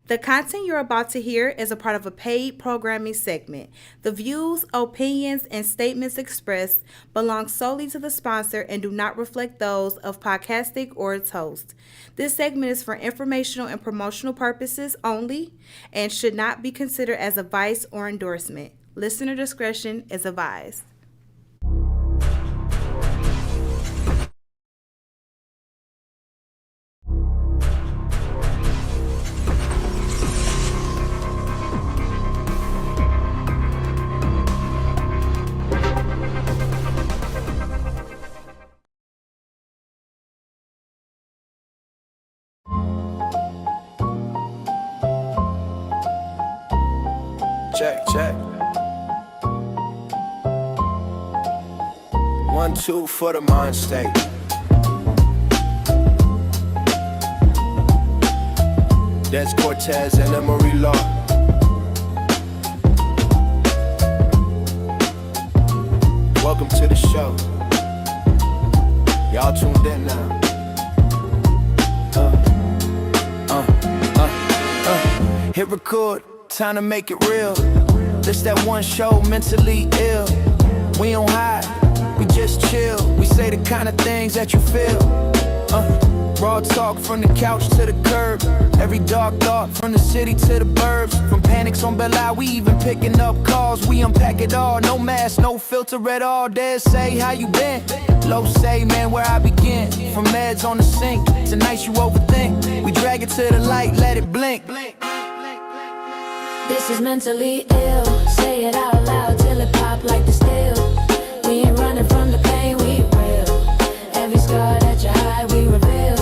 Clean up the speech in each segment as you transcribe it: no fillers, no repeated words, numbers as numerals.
The content you're about to hear is a part of a paid programming segment. The views, opinions, and statements expressed belong solely to the sponsor and do not reflect those of Podcastic or its host. This segment is for informational and promotional purposes only and should not be considered as advice or endorsement. Listener discretion is advised. Check. 1, 2 for the mind state. Dez Cortez and Emory law. Welcome to the show. Y'all tuned in now. Hit record. Time to make it real. This that one show, mentally ill. We don't hide, we just chill. We say the kind of things that you feel. Raw talk from the couch to the curb. Every dark thought from the city to the burbs. From panics on Belle Isle, we even picking up calls. We unpack it all, no mask, no filter at all. Dez say, how you been? Low say, man, where I begin. From meds on the sink to nights you overthink. We drag it to the light, let it blink. This is mentally ill. Say it out loud till it pop like the steel. We ain't running from the pain, we real. Every scar that you hide, we reveal.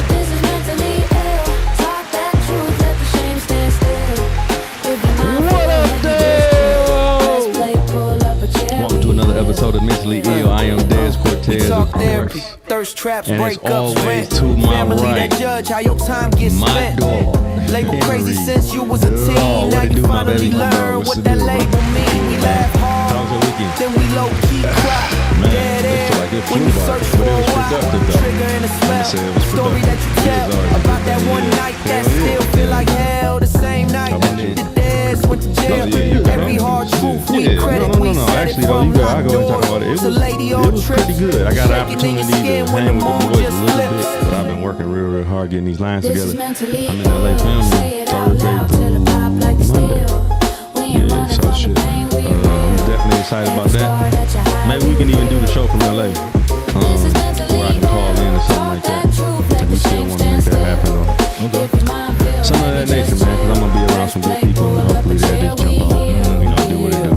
This is mentally ill. Talk that truth, let the shame stand still. If you're not What up, Dez? Let's play, pull up a chair. Welcome to another episode of Mentally Ill. I am Dez Cortez, Talk of therapy, course. thirst traps, And as breakups, always, rent. to my Family right, that judge how your time gets my spent. dog, Label crazy Henry. since you was a teen. Lord, Now what it you do, my finally baby? learn What's what the that deal, bro? label mean. We laugh hard, How's your weekend? then we low key cry. Man, Dead it air feel like it when flew you by, search but for it a was while. productive, though. Trigger in a spell. say it was Story that you productive. tell It was already about that productive. one Yeah. night that Hell yeah. still feel like hell. The same night How about you? the Dez went to jail. Yeah. Every hard truth we Yeah. credit, No. we said Actually, it though, from you got. I locked go and talk doors. about it. So lady on It was pretty trips, good. I got an shaking in your opportunity skin to when hang the with the moon boys a just little flips. bit, but I've been working real hard getting these lines This is together. mentally I'm in LA ill. filming Say it out Thursday loud till it pop like the Monday. steel. We ain't Yeah, running so from shit. the pain, we I'm real. definitely excited about Every that. scar that you hide, Maybe we can even do the show from LA. This is mentally Or I can call in or something like that. If we still want to make that happen though. Some of that nature, man, because I'm going to be around some good people and hopefully they'll just jump on, do what it do.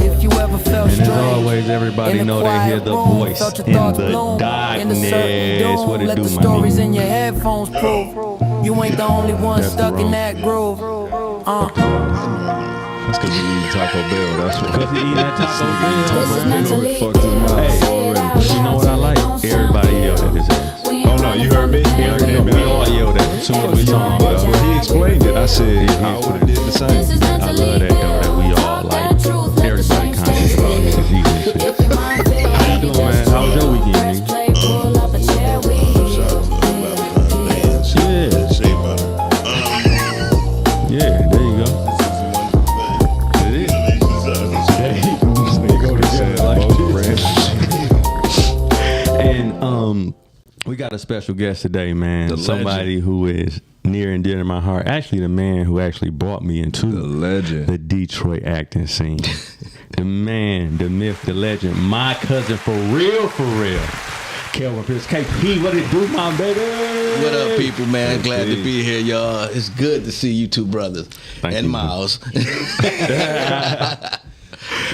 If you ever felt And as strange, always, everybody in a know they quiet hear the room, voice felt your in thoughts the bloom, in a certain darkness. doom, What it let do, the my stories nigga? in your headphones prove you ain't the only one That's stuck wrong. in that groove. That's because he eat Taco Bell. That's what. Because he eat that Taco This is Bell. mentally Fucked his mouth. Hey, you know what I like? Everybody yelled at his ass. Oh no, you heard me? We all yelled at him as soon as we saw him. When he explained it, I said I would have did the same. I love that though, that we all like everybody conscious about niggas eating and shit. How you doing, man? How was your weekend, nigga? Yeah, there you go. It is. They go together like this. And we got a special guest today, man. The Somebody who is near and dear to my heart. Actually, the man who actually brought me into The legend. the Detroit acting scene. The man, the myth, the legend, my cousin for real, Kelvin Pierce. KP, what it do, my baby? What up, people, man? Glad to be here, y'all. It's good to see you two brothers. Thank and you. Miles.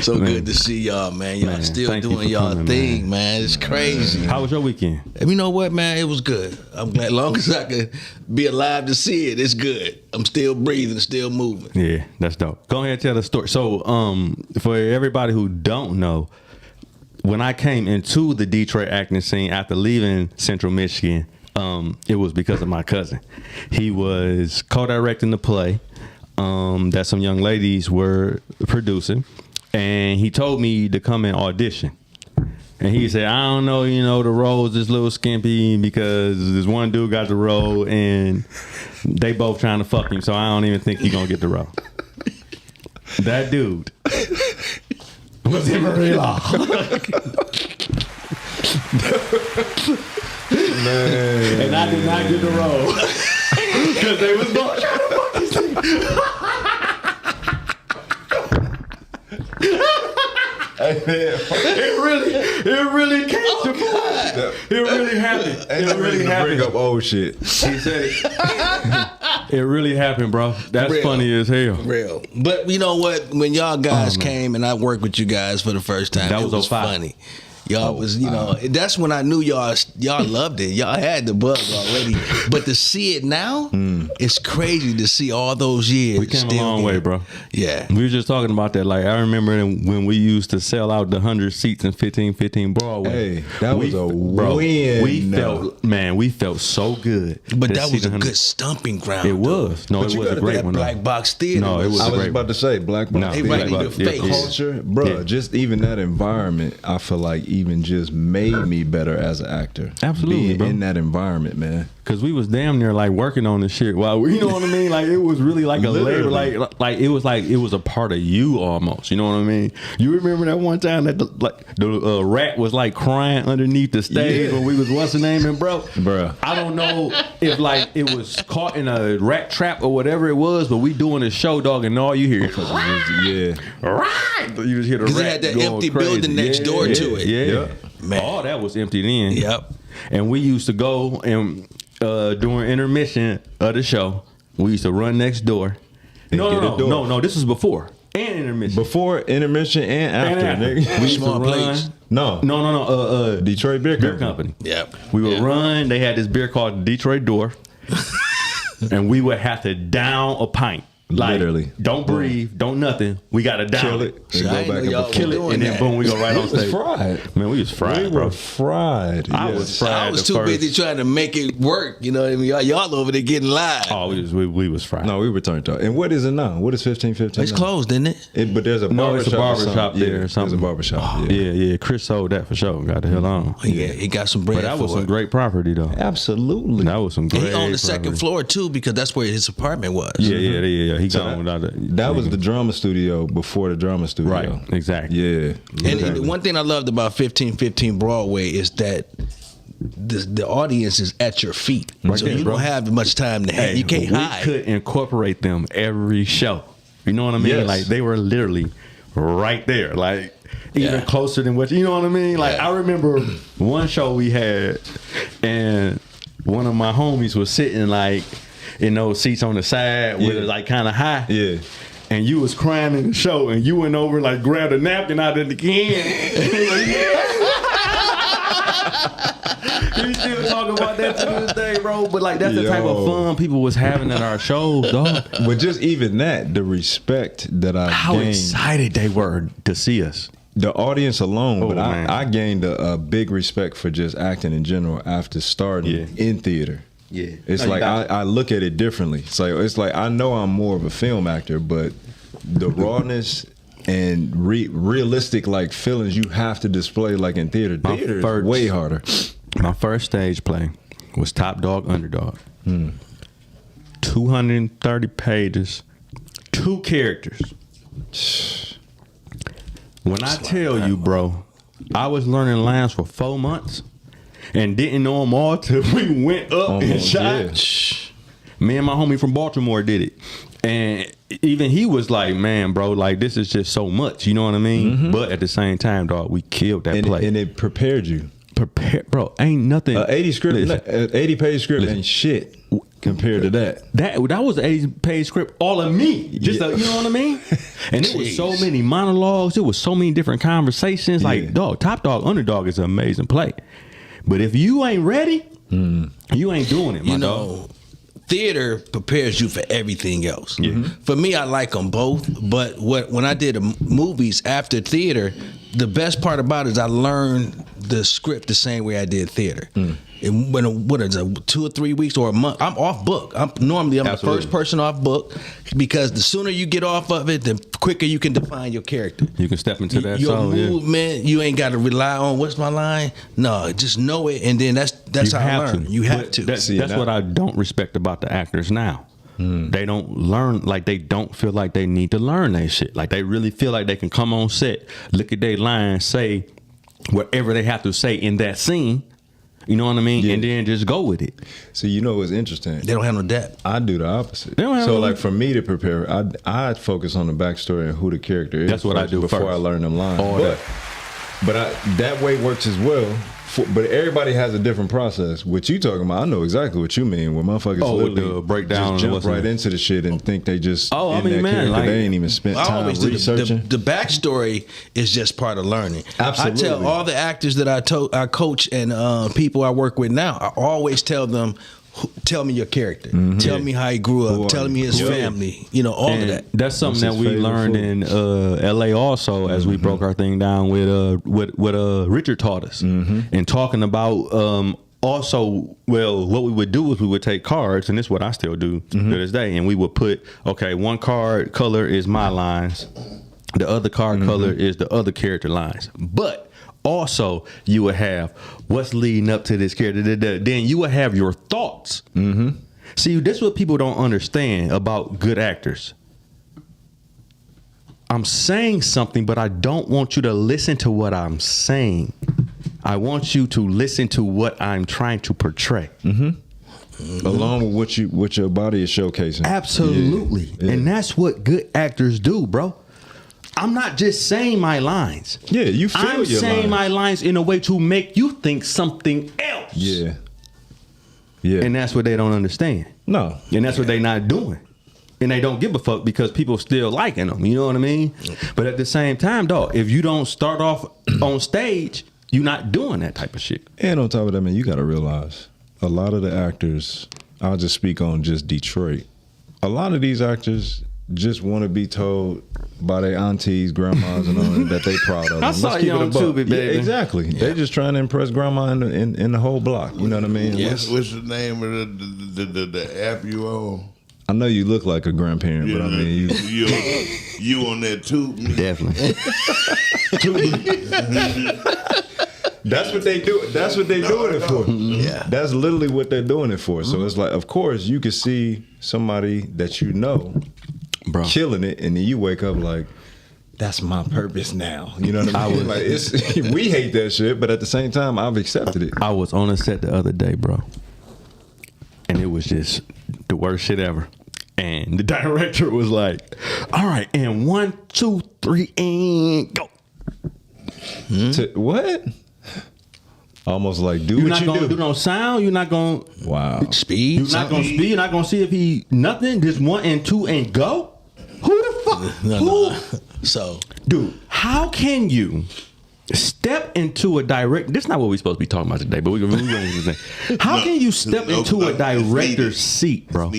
So Man. good to see y'all, man. Y'all Man, still thank you doing for y'all coming, thing, man. It's crazy. How was your weekend? And you know what, man? It was good. I'm glad, long as I could be alive to see it, it's good. I'm still breathing, still moving. Yeah, that's dope. Go ahead and tell the story. So, for everybody who don't know, when I came into the Detroit acting scene after leaving Central Michigan, it was because of my cousin. He was co-directing the play that some young ladies were producing, and he told me to come and audition. And he said, I don't know, the role's just a little skimpy because this one dude got the role and they both trying to fuck him, so I don't even think he's gonna get the role. That dude was Emory Law. Man. And I did not get the role because they was both trying to fuck his It really came to point. It really happened. It really happened. Bring up old shit. He said it. It really happened, bro. That's Real. funny as hell. Real. But you know what? When y'all guys came and I worked with you guys for the first time, That it was was 05. funny. Y'all was, that's when I knew y'all loved it. Y'all had the bug already. But to see it now, it's crazy to see all those years. We came a still long way, bro. Yeah. We were just talking about that. Like, I remember when we used to sell out the 100 seats in 1515 Broadway. Hey, that was a win. We felt so good. But to that see was the a 100 good stomping ground. It was. No, But it you was a gotta great think one. That black box theater. No, it was I a was great about to say Black Box. No, They Theater. right in your face. Culture, bro. Just even that environment, I feel like even just made me better as an actor. Absolutely, being bro. in that environment, man. Cause we was damn near like working on this shit. While you know what I mean? Like it was really like a labor. Like it was a part of you almost. You know what I mean? You remember that one time that the rat was like crying underneath the stage when we was what's the name and bro. I don't know if like it was caught in a rat trap or whatever it was, but we doing a show, dog, and all you hear is right. You just hear the rat. Because they had that going empty crazy. building next door to it. Yeah. Man. All that was emptied in. Yep. And we used to go and during intermission of the show, we used to run next door. No. This was before and intermission. Before intermission and after. We used to Small run. plates. No. Detroit Beer Company. Yep. We would run. They had this beer called Detroit Door, and we would have to down a pint. Like, literally. Don't breathe. Don't nothing. We got to down Kill it. it. And go back and y'all Kill it, doing and then that. boom, we go right on We was stage. fried. Man, we was fried, We bro. were fried. I yes. was fried. I was the too first- busy trying to make it work. You know what I mean? Y'all over there getting live. Oh, we was fried. No, we were turned up. And what is it now? What is 1515? It's now? closed, isn't it? But there's a No, barber it's a shop. barber or shop something. there or something. There's a barber shop. Yeah. Chris sold that for sure. Got the hell on. Yeah, he got some bread But that was for some it. great property though. Absolutely. That was some great. And he owned the second property. floor too because that's where his apartment was. Yeah. He So gone without that. That was the drama studio before the drama studio. Right. Exactly. Yeah. And the one thing I loved about 1515 Broadway is that the audience is at your feet, Right so there, you bro. don't have much time to hang. You can't we hide. could incorporate them every show. You know what I mean? Yes. Like they were literally right there. Like even closer than what you know what I mean? Like I remember one show we had and one of my homies was sitting like in those seats on the side where it's like kind of high. Yeah. And you was crying in the show, and you went over and like grabbed a napkin out of the can. He still talking about that to this day, bro. But like that's the type of fun people was having at our shows, dog. But just even that, the respect that I How gained, excited they were to see us. the audience alone, but man. I gained a big respect for just acting in general after starting in theater. Yeah. It's like I look at it differently. It's like I know I'm more of a film actor, but the rawness and realistic like feelings you have to display like in theater. Theater is way harder. My first stage play was Top Dog Underdog. 230 pages, 2 characters. When I tell you, bro, I was learning lines for 4 months and didn't know them all till we went up and shot. Me and my homie from Baltimore did it. And even he was like, man, bro, like this is just so much. You know what I mean? But at the same time, dog, we killed that play. And it prepared you. Bro, ain't nothing. 80 page script Listen. ain't shit compared to that. That was an 80-page script, all of me. Just you know what I mean? And it was so many monologues. It was so many different conversations. Like, dog, Top Dog Underdog is an amazing play. But if you ain't ready, you ain't doing it, my dog. Theater prepares you for everything else. For me, I like them both. But when I did movies after theater, the best part about it is I learned the script the same way I did theater. And what is it, 2 or 3 weeks or a month? I'm off book. I'm the first person off book, because the sooner you get off of it, the quicker you can define your character. You can step into that your soul. movement. You ain't got to rely on what's my line. No, just know it, and then that's how I learn. You have to. That's what I don't respect about the actors now. They don't learn, like they don't feel like they need to learn that shit. Like they really feel like they can come on set, look at their lines, say whatever they have to say in that scene. You know what I mean? Yeah. And then just go with it. See, you know what's interesting? They don't have no depth. I do the opposite. So, like, for me to prepare, I focus on the backstory and who the character is. That's what I do before first. I learn them lines. But that way works as well. But everybody has a different process. What you talking about, I know exactly what you mean. Where motherfuckers literally breakdown just jump right into the shit and think they just man, like, they ain't even spent time researching. The backstory is just part of learning. Absolutely. I tell all the actors that I coach and people I work with now, I always tell them, tell me your character. Tell me how he grew up. Tell me his family. You know, all of that. That's something that we learned in LA also, as we broke our thing down with what Richard taught us. And talking about also, well, what we would do is we would take cards, and this is what I still do to this day, and we would put, okay, one card color is my lines, the other card color is the other character lines. But also, you would have what's leading up to this character. Then you would have your thoughts. See, this is what people don't understand about good actors. I'm saying something, but I don't want you to listen to what I'm saying. I want you to listen to what I'm trying to portray. Along with what your body is showcasing. Absolutely. Yeah. And that's what good actors do, bro. I'm not just saying my lines. Yeah, you feel I'm your saying lines. my lines in a way to make you think something else. Yeah. And that's what they don't understand. No. And that's what they not doing. And they don't give a fuck because people still liking them. You know what I mean? But at the same time, dog, if you don't start off on stage, you're not doing that type of shit. And on top of that, man, you got to realize a lot of the actors, I'll just speak on just Detroit. A lot of these actors just want to be told by their aunties, grandmas, and all that they proud of them. I saw you on Tubi, baby. Yeah, exactly. Yeah. They're just trying to impress grandma in the whole block. You know what I mean? Yes. What's the name of the app you on? I know you look like a grandparent, but I mean, you on that too? Definitely. That's what they do. That's what they're doing it for. Yeah. That's literally what they're doing it for. So it's like, of course, you can see somebody that you know, bro, killing it, and then you wake up like, that's my purpose now. You know what I mean? Like, we hate that shit, but at the same time, I've accepted it. I was on a set the other day, bro, and it was just the worst shit ever. And the director was like, all right, and 1, 2, 3, and go. What? Almost like you're what not you gonna do. do no sound. You're not gonna speed. You're not gonna speed. You're not gonna see if he nothing. Just 1 and 2 and go. Who the fuck? No. So, dude, how can you step into a direct? This is not what we're supposed to be talking about today, but we're going to how can you step into a director's seat, bro,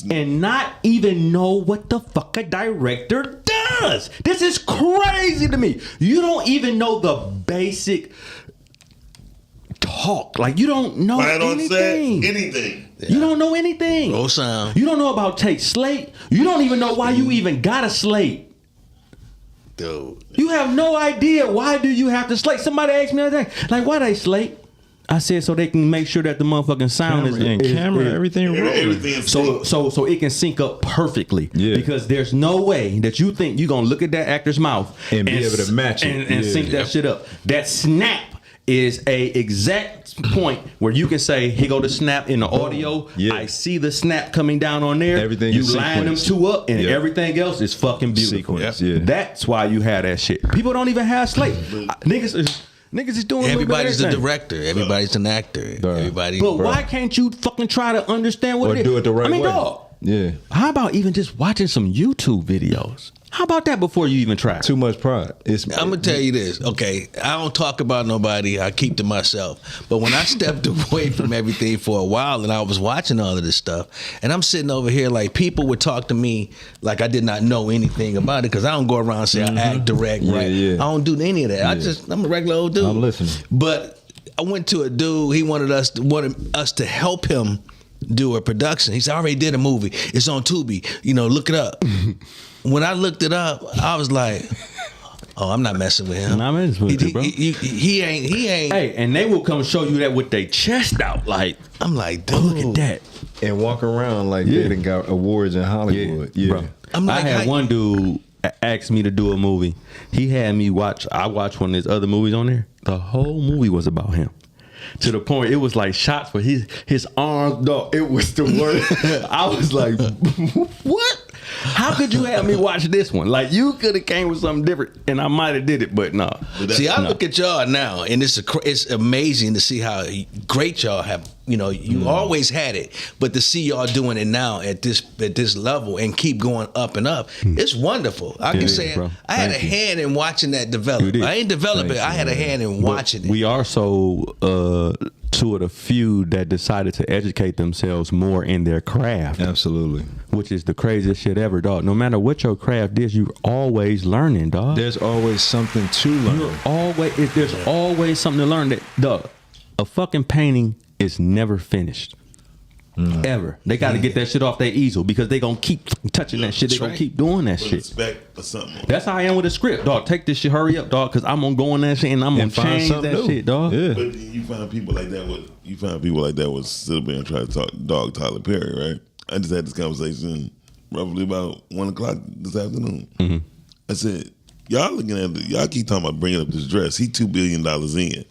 and not even know what the fuck a director does? This is crazy to me. You don't even know the basic talk. Like, you don't know anything. Yeah. You don't know anything. Roll sound. You don't know about take slate. You don't even know why you even got a slate. Dude. You have no idea why do you have to slate. Somebody asked me the other day, like, why they slate? I said so they can make sure that the motherfucking sound everything rolling. So it can sync up perfectly. Yeah. Because there's no way that you think you're gonna look at that actor's mouth and be able to match it and sync that shit up. That snap is a exact point where you can say, here go the snap in the audio. Yeah. I see the snap coming down on there. Everything you is line them two up, and everything else is fucking beautiful. Yeah. That's why you have that shit. People don't even have slate. Niggas is doing. Everybody's the director. Everybody's an actor. Everybody. But why can't you fucking try to understand what or it is? do it the right way? Dog. Yeah. How about even just watching some YouTube videos? How about that before you even try? Too much pride. I'm gonna tell you this, okay? I don't talk about nobody. I keep to myself. But when I stepped away from everything for a while, and I was watching all of this stuff, and I'm sitting over here like people would talk to me like I did not know anything about it, because I don't go around and say I act, direct, right? Yeah. I don't do any of that. I'm a regular old dude. I'm listening. But I went to a dude. He wanted us to help him do a production. He said, I already did a movie. It's on Tubi. Look it up. When I looked it up, I was like, oh, I'm not messing with him. I'm messing with you, bro. He ain't. Hey, and they will come show you that with their chest out. Like, I'm like, dude. look at that. And walk around like they done got awards in Hollywood. Yeah. Bro. I had one dude asked me to do a movie. He had me watch. I watched one of his other movies on there. The whole movie was about him. To the point, it was like shots for his arms. Dog, it was the worst. I was like, what? How could you have me watch this one? Like, you could have came with something different, and I might have did it, but no. See, I look at y'all now, and it's amazing to see how great y'all have. You always had it, but to see y'all doing it now at this level and keep going up and up, it's wonderful. I can say I had a hand in watching that develop. I ain't develop it. I had a hand in watching it. We are so two of the few that decided to educate themselves more in their craft. Absolutely. Which is the craziest shit ever, dog. No matter what your craft is, you're always learning, dog. There's always something to learn. There's always something to learn. That, dog, a fucking painting is never finished. Ever. They got to get that shit off their easel because they gonna keep touching that shit. They gonna keep doing that shit. Respect or something. That's how I am with a script, dog. Take this shit, hurry up, dog, because I'm gonna go on that shit and I'm gonna change that new shit, dog. Yeah. But you find people like that would sit up there and try to talk dog Tyler Perry, right? I just had this conversation roughly about 1:00 this afternoon. Mm-hmm. I said, y'all keep talking about bringing up this dress. He $2 billion in.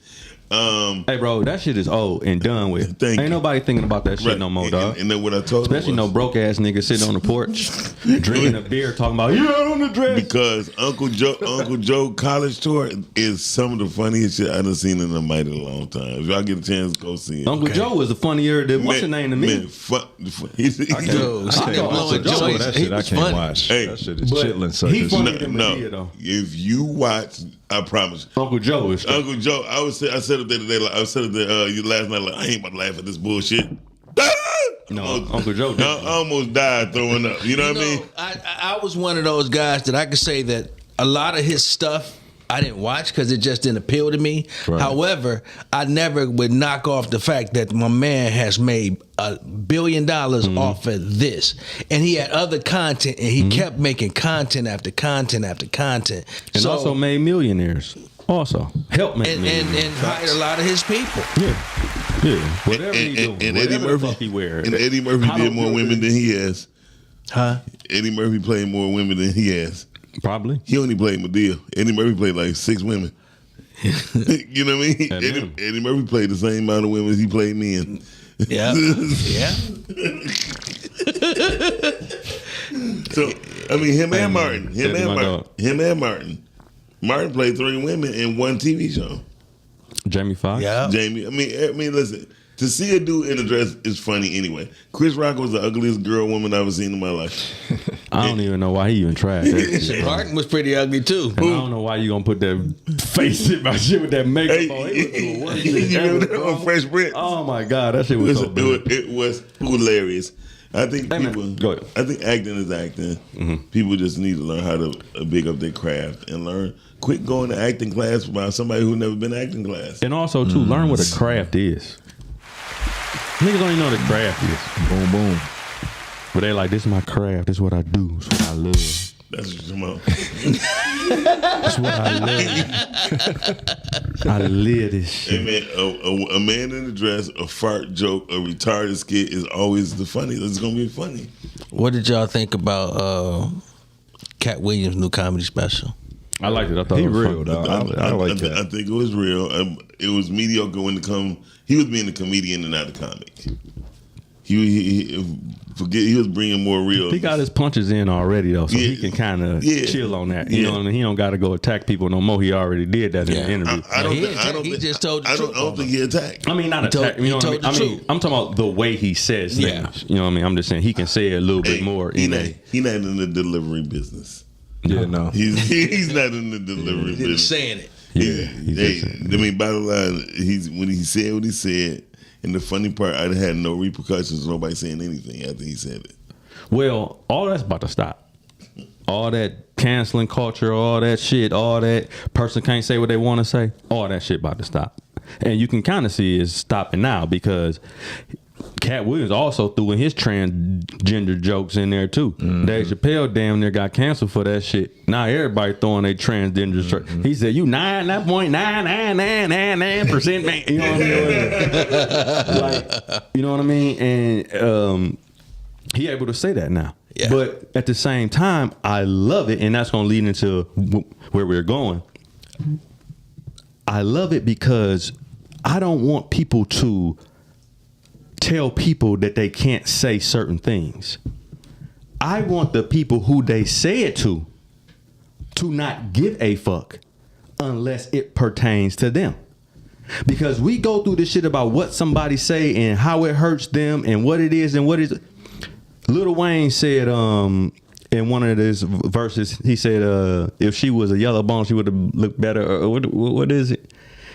Hey, bro, that shit is old and done with. Ain't nobody thinking about that shit no more, dog. And then what I told him especially no broke ass nigga sitting on the porch drinking a beer talking about on the dress. Because Uncle Joe college tour is some of the funniest shit I done seen in a mighty long time. If y'all get a chance, go see it. Uncle Joe was a funnier than what's your name to me? That shit I can't watch. Hey, that shit is chitlin circus. No. If you watch, I promise. Uncle Joe is Uncle Joe. I said it the other day. I said it last night. Like, I ain't about to laugh at this bullshit. No, Uncle Joe. I almost died throwing up. You know what I mean? I was one of those guys that I could say that a lot of his stuff I didn't watch because it just didn't appeal to me. Right. However, I never would knock off the fact that my man has made $1 billion off of this. And he had other content, and he kept making content after content after content. And also made millionaires. Also, help make millionaires. And hired a lot of his people. Yeah. Whatever he do. And Eddie Murphy wear. And Eddie Murphy did more women than he has. Huh? Eddie Murphy played more women than he has. Probably. He only played Madea. Eddie Murphy played like 6 women. You know what I mean? Eddie Murphy played the same amount of women as he played men. Yeah. Yeah. So, I mean, him and Martin. Martin played 3 women in one TV show. Jamie Foxx. Yeah. Jamie. I mean, listen. To see a dude in a dress is funny anyway. Chris Rock was the ugliest woman I've ever seen in my life. I don't even know why he even tried that. Martin was pretty ugly too. And I don't know why you gonna put that face in my shit with that makeup on. He was you remember that on Fresh Prince? Oh my God, that shit was so bad. It was hilarious. I think acting is acting. Mm-hmm. People just need to learn how to big up their craft and quit going to acting class by somebody who never been acting class. And also too, learn what a craft is. Niggas don't even know what a craft is. Boom, boom. But they like, this is my craft. This is what I do. This is what I love. That's what you're about. That's what I live. I live this shit. Hey man, a man in a dress, a fart joke, a retarded skit is always the funny. It's gonna be funny. What did y'all think about Cat Williams' new comedy special? I liked it. I thought it was real, dog. I like that. I think it was real. It was mediocre when he was being a comedian and not a comic. He was bringing more real. He got his punches in already though, so he can kind of chill on that. You know what I mean? He don't got to go attack people no more. He already did that in the interview. I don't think he attacked. I mean, not attack. You know what I mean? I'm talking about the way he says things. Yeah. You know what I mean? I'm just saying he can say it a little bit more. He not in the delivery business. Yeah, no. He's not in the delivery business. He's saying it. I mean, bottom line, when he said what he said, and the funny part, I had no repercussions. Nobody saying anything after he said it. Well, all that's about to stop. All that canceling culture, all that shit, all that person can't say what they want to say, all that shit about to stop. And you can kind of see it's stopping now because Cat Williams also threw in his transgender jokes in there too. Dave Chappelle damn near got canceled for that shit. Now everybody throwing their transgender shirt. He said, "You 99.99999%, man." You know what I mean? Like, you know what I mean? And he able to say that now. Yeah. But at the same time, I love it, and that's gonna lead into where we're going. I love it because I don't want people to tell people that they can't say certain things. I want the people who they say it to not give a fuck unless it pertains to them. Because we go through this shit about what somebody say and how it hurts them and what it is and what is. Lil Wayne said in one of his verses, he said if she was a yellow bone, she would have looked better. Or what is it?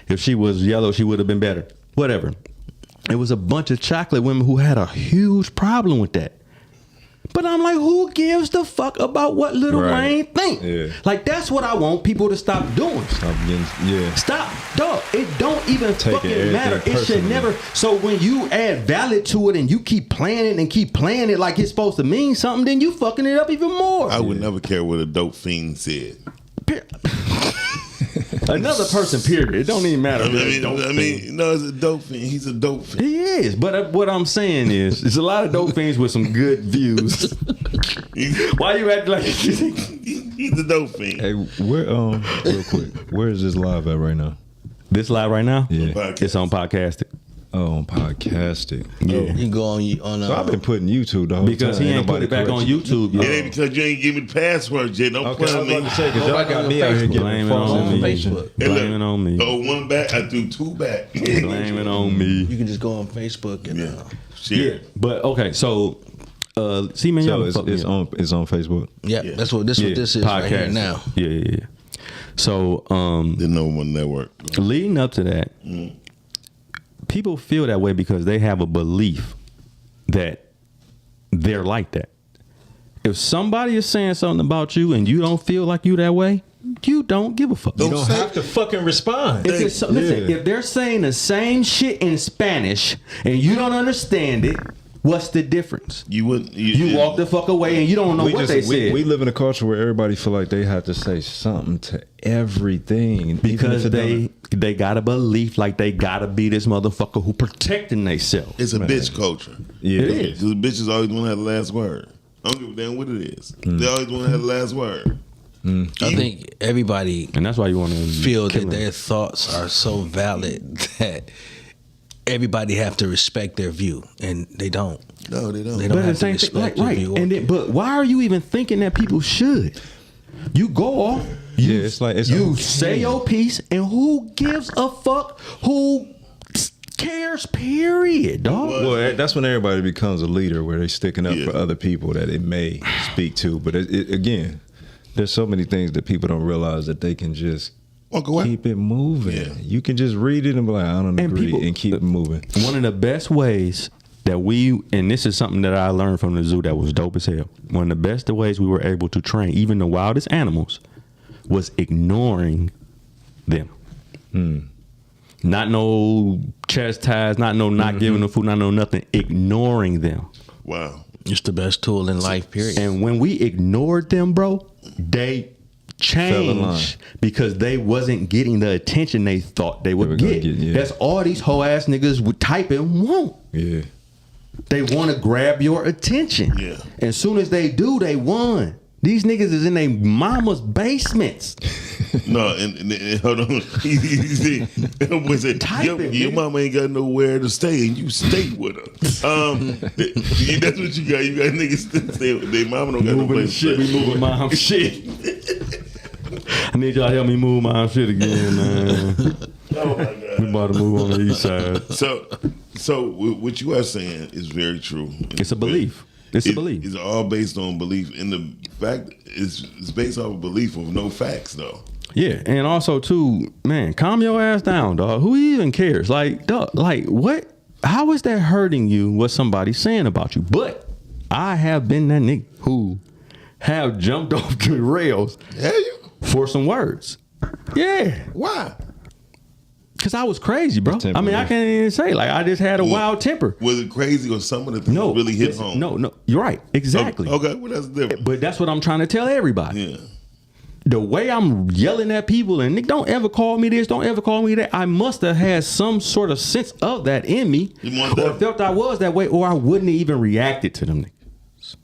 If she was yellow, she would have been better. Whatever. It was a bunch of chocolate women who had a huge problem with that. But I'm like, who gives the fuck about what Lil Wayne think? Yeah. Like, that's what I want people to stop doing. Stop, dog. It don't even fucking matter. It should never. So when you add valid to it and you keep playing it like it's supposed to mean something, then you fucking it up even more. I would never care what a dope fiend said. Another person, period. It don't even matter. I mean, no, it's a dope fiend. He's a dope fiend. He is, but what I'm saying is, there's a lot of dope fiends with some good views. Why you acting like he's a dope fiend? Hey, where real quick, where is this live at right now? This live right now? Yeah, it's on Podcasting. Oh, on Podcasting. Yeah, You can go on. So I've been putting YouTube the whole because time. he ain't put it back on YouTube. It ain't because you ain't give me the password yet. Don't Okay, play I with was me. about to say, because y'all got me out here Blame getting it on false me. Facebook. Blame it on me. Oh, one back. I threw two back. Blame it on me. You can just go on Facebook and Share. Yeah, but okay, so see, man, So y'all it's on Facebook. yeah, that's what this is right here now. Yeah. So The number one network. leading up to that, people feel that way because they have a belief that they're like that. If somebody is saying something about you and you don't feel like you that way, you don't give a fuck. You don't have to fucking respond. If it's, listen, if they're saying the same shit in Spanish and you don't understand it, what's the difference? You wouldn't. You walk the fuck away and you don't know what they said. We live in a culture where everybody feel like they have to say something to everything because they got a belief like they gotta be this motherfucker who protecting themselves. It's a bitch culture. Yeah, It is. The bitches always want to have the last word. I don't give a damn what it is. They always want to have the last word. I think everybody And that's why you want to feel that their thoughts are so valid that everybody have to respect their view, and they don't. No, they don't. They don't But have the to same respect thing, your right? view. And then, but why are you even thinking that people should? You go off. You, it's like it's you okay. say your piece, and who gives a fuck? Who cares? Period, dog. Well, that's when everybody becomes a leader, where they're sticking up for other people that it may speak to. But again, there's so many things that people don't realize that they can just Walk away. keep it moving. Yeah. You can just read it and be like, I don't agree, and keep it moving. One of the best ways that and this is something that I learned from the zoo that was dope as hell. One of the best ways we were able to train even the wildest animals was ignoring them. Not no chastise, not giving them food, not no nothing. Ignoring them. Wow. It's the best tool in life, period. And when we ignored them, bro, they Fell in line. changed because they wasn't getting the attention they thought they would were gonna get. get, yeah. That's all these hoe ass niggas would type and want. Yeah. They want to grab your attention. Yeah. As soon as they do, they won. These niggas is in their mama's basements. No, and hold on. Boy said, Typing, your nigga. mama ain't got nowhere to stay, and you stay with her. That's what you got. You got niggas that stay with their mama don't got no Moving place the shit, to we stay. moving my shit. I need y'all to help me move my shit again, man. Oh my God. We about to move on the east side. So what you are saying is very true. It's a belief. It's a belief. It's all based on belief. And the fact it's based off of belief of no facts, though. Yeah, and also too, man, calm your ass down, dog. Who even cares? Like, dog, like what? How is that hurting you? What somebody's saying about you? But I have been that nigga who have jumped off the rails Have you? for some words. Yeah, Why? Cause I was crazy, bro. I mean, I can't even say like I just had a wild temper. Was it crazy or some of the things really hit home? No, you're right, exactly. Okay, well that's different. But that's what I'm trying to tell everybody. Yeah. The way I'm yelling at people and Nick, don't ever call me this, don't ever call me that. I must have had some sort of sense of that in me, or felt I was that way, or I wouldn't have even reacted to them niggas.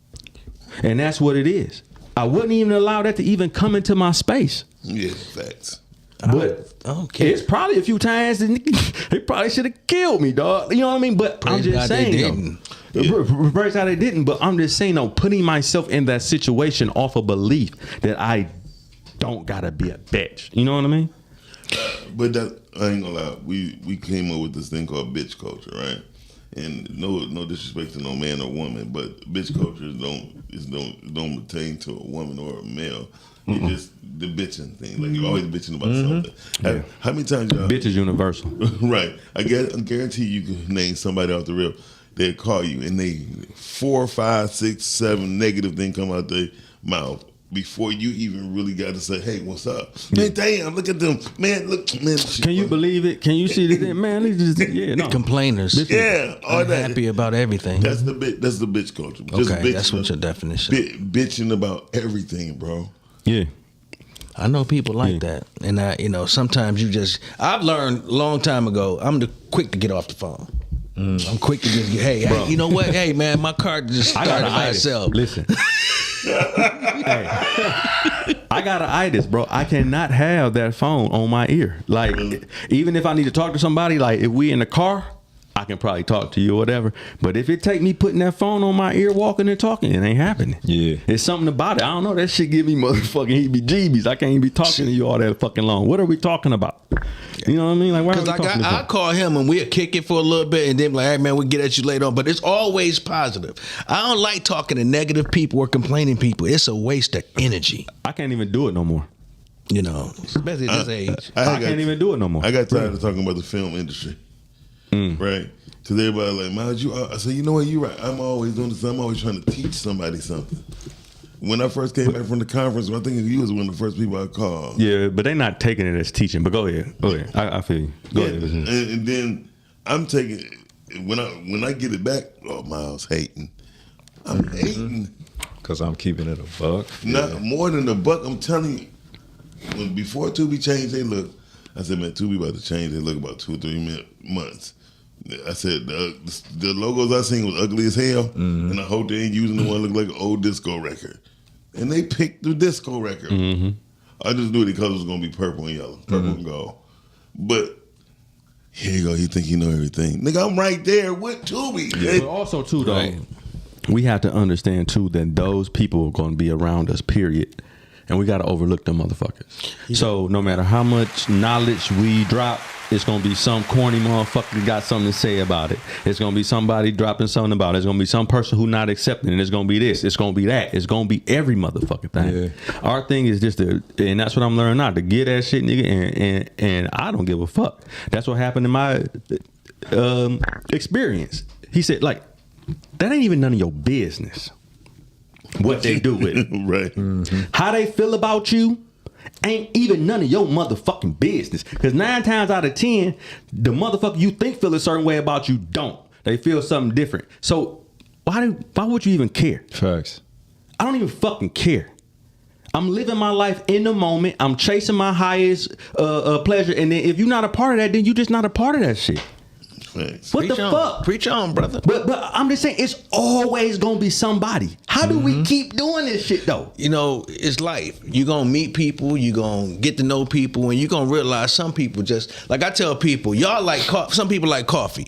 And that's what it is. I wouldn't even allow that to even come into my space. Yeah, facts. But it's probably a few times that they probably should have killed me, dog. You know what I mean? But I'm just saying, they didn't. Reverse how they didn't. But I'm just saying, though, putting myself in that situation off a belief that I don't gotta be a bitch. You know what I mean? But that, I ain't gonna lie, we came up with this thing called bitch culture, right? And no disrespect to no man or woman, but bitch culture don't pertain to a woman or a male. It's just the bitching thing. Like you're always bitching about something. Yeah. How many times y'all Bitch is universal. Right. I guarantee you can name somebody off the rip. They'll call you and they 4, 5, 6, 7 negative things come out their mouth before you even really got to say, hey, what's up? Man, damn, look at them. Man, look, man. Can you believe it? Can you see that? Man, they just, complainers. Yeah, all that. Happy about everything. That's the bitch culture. Okay, that's what your definition. Bitching about everything, bro. Yeah. I know people like that. And sometimes I've learned a long time ago, I'm quick to get off the phone. I'm quick to just hey, you know what? Hey, man, my car just started by itself. Listen. Hey, I got an itis, bro. I cannot have that phone on my ear. Like, even if I need to talk to somebody, like if we in the car, I can probably talk to you or whatever. But if it take me putting that phone on my ear, walking and talking, it ain't happening. Yeah. It's something about it. I don't know. That shit give me motherfucking heebie-jeebies. I can't even be talking to you all that fucking long. What are we talking about? You know what I mean? Like, why are we talking I call him and we'll kick it for a little bit and then be like, hey, man, we'll get at you later on. But it's always positive. I don't like talking to negative people or complaining people. It's a waste of energy. I can't even do it no more. You know, especially at this age. I can't even do it no more. I got tired of talking about the film industry. Right? Because everybody like, Miles, I said, you know what, you're right. I'm always doing this. I'm always trying to teach somebody something. When I first came back from the conference, I think you was one of the first people I called. Yeah, but they're not taking it as teaching. But go ahead. I feel you. Go ahead. And then I'm taking when I get it back. Oh, Miles hating. I'm hating because I'm keeping it a buck. Not more than a buck. I'm telling you. Before Tubi changed their look, I said, man, Tubi about to change their look about 2 or 3 months. I said the logos I seen was ugly as hell, and I hope they ain't using the one that look like an old disco record. And they picked the disco record. I just knew the colors was gonna be purple and yellow, purple and gold. But here you go, you think you know everything, nigga? I'm right there with Tubi. Yeah. But also too, though, we have to understand too that those people are going to be around us. Period. And we got to overlook them motherfuckers. Yeah. So no matter how much knowledge we drop, it's going to be some corny motherfucker that got something to say about it. It's going to be somebody dropping something about it. It's going to be some person who not accepting it. It's going to be this. It's going to be that. It's going to be every motherfucking thing. Yeah. Our thing is just to, and that's what I'm learning now, to get that shit, nigga, and I don't give a fuck. That's what happened in my experience. He said, like, that ain't even none of your business what they do with it. Right. How they feel about you ain't even none of your motherfucking business. Because 9 times out of 10, the motherfucker you think feel a certain way about you don't. They feel something different. So why would you even care? Facts. I don't even fucking care. I'm living my life in the moment. I'm chasing my highest pleasure. And then if you're not a part of that, then you just not a part of that shit. Thanks. What Preach the on. fuck? Preach on, brother. But I'm just saying, it's always gonna be somebody. How do we keep doing this shit though? You know, it's life. You're gonna meet people, you're gonna get to know people, and you're gonna realize some people just, like I tell people, y'all like coffee. Some people like coffee.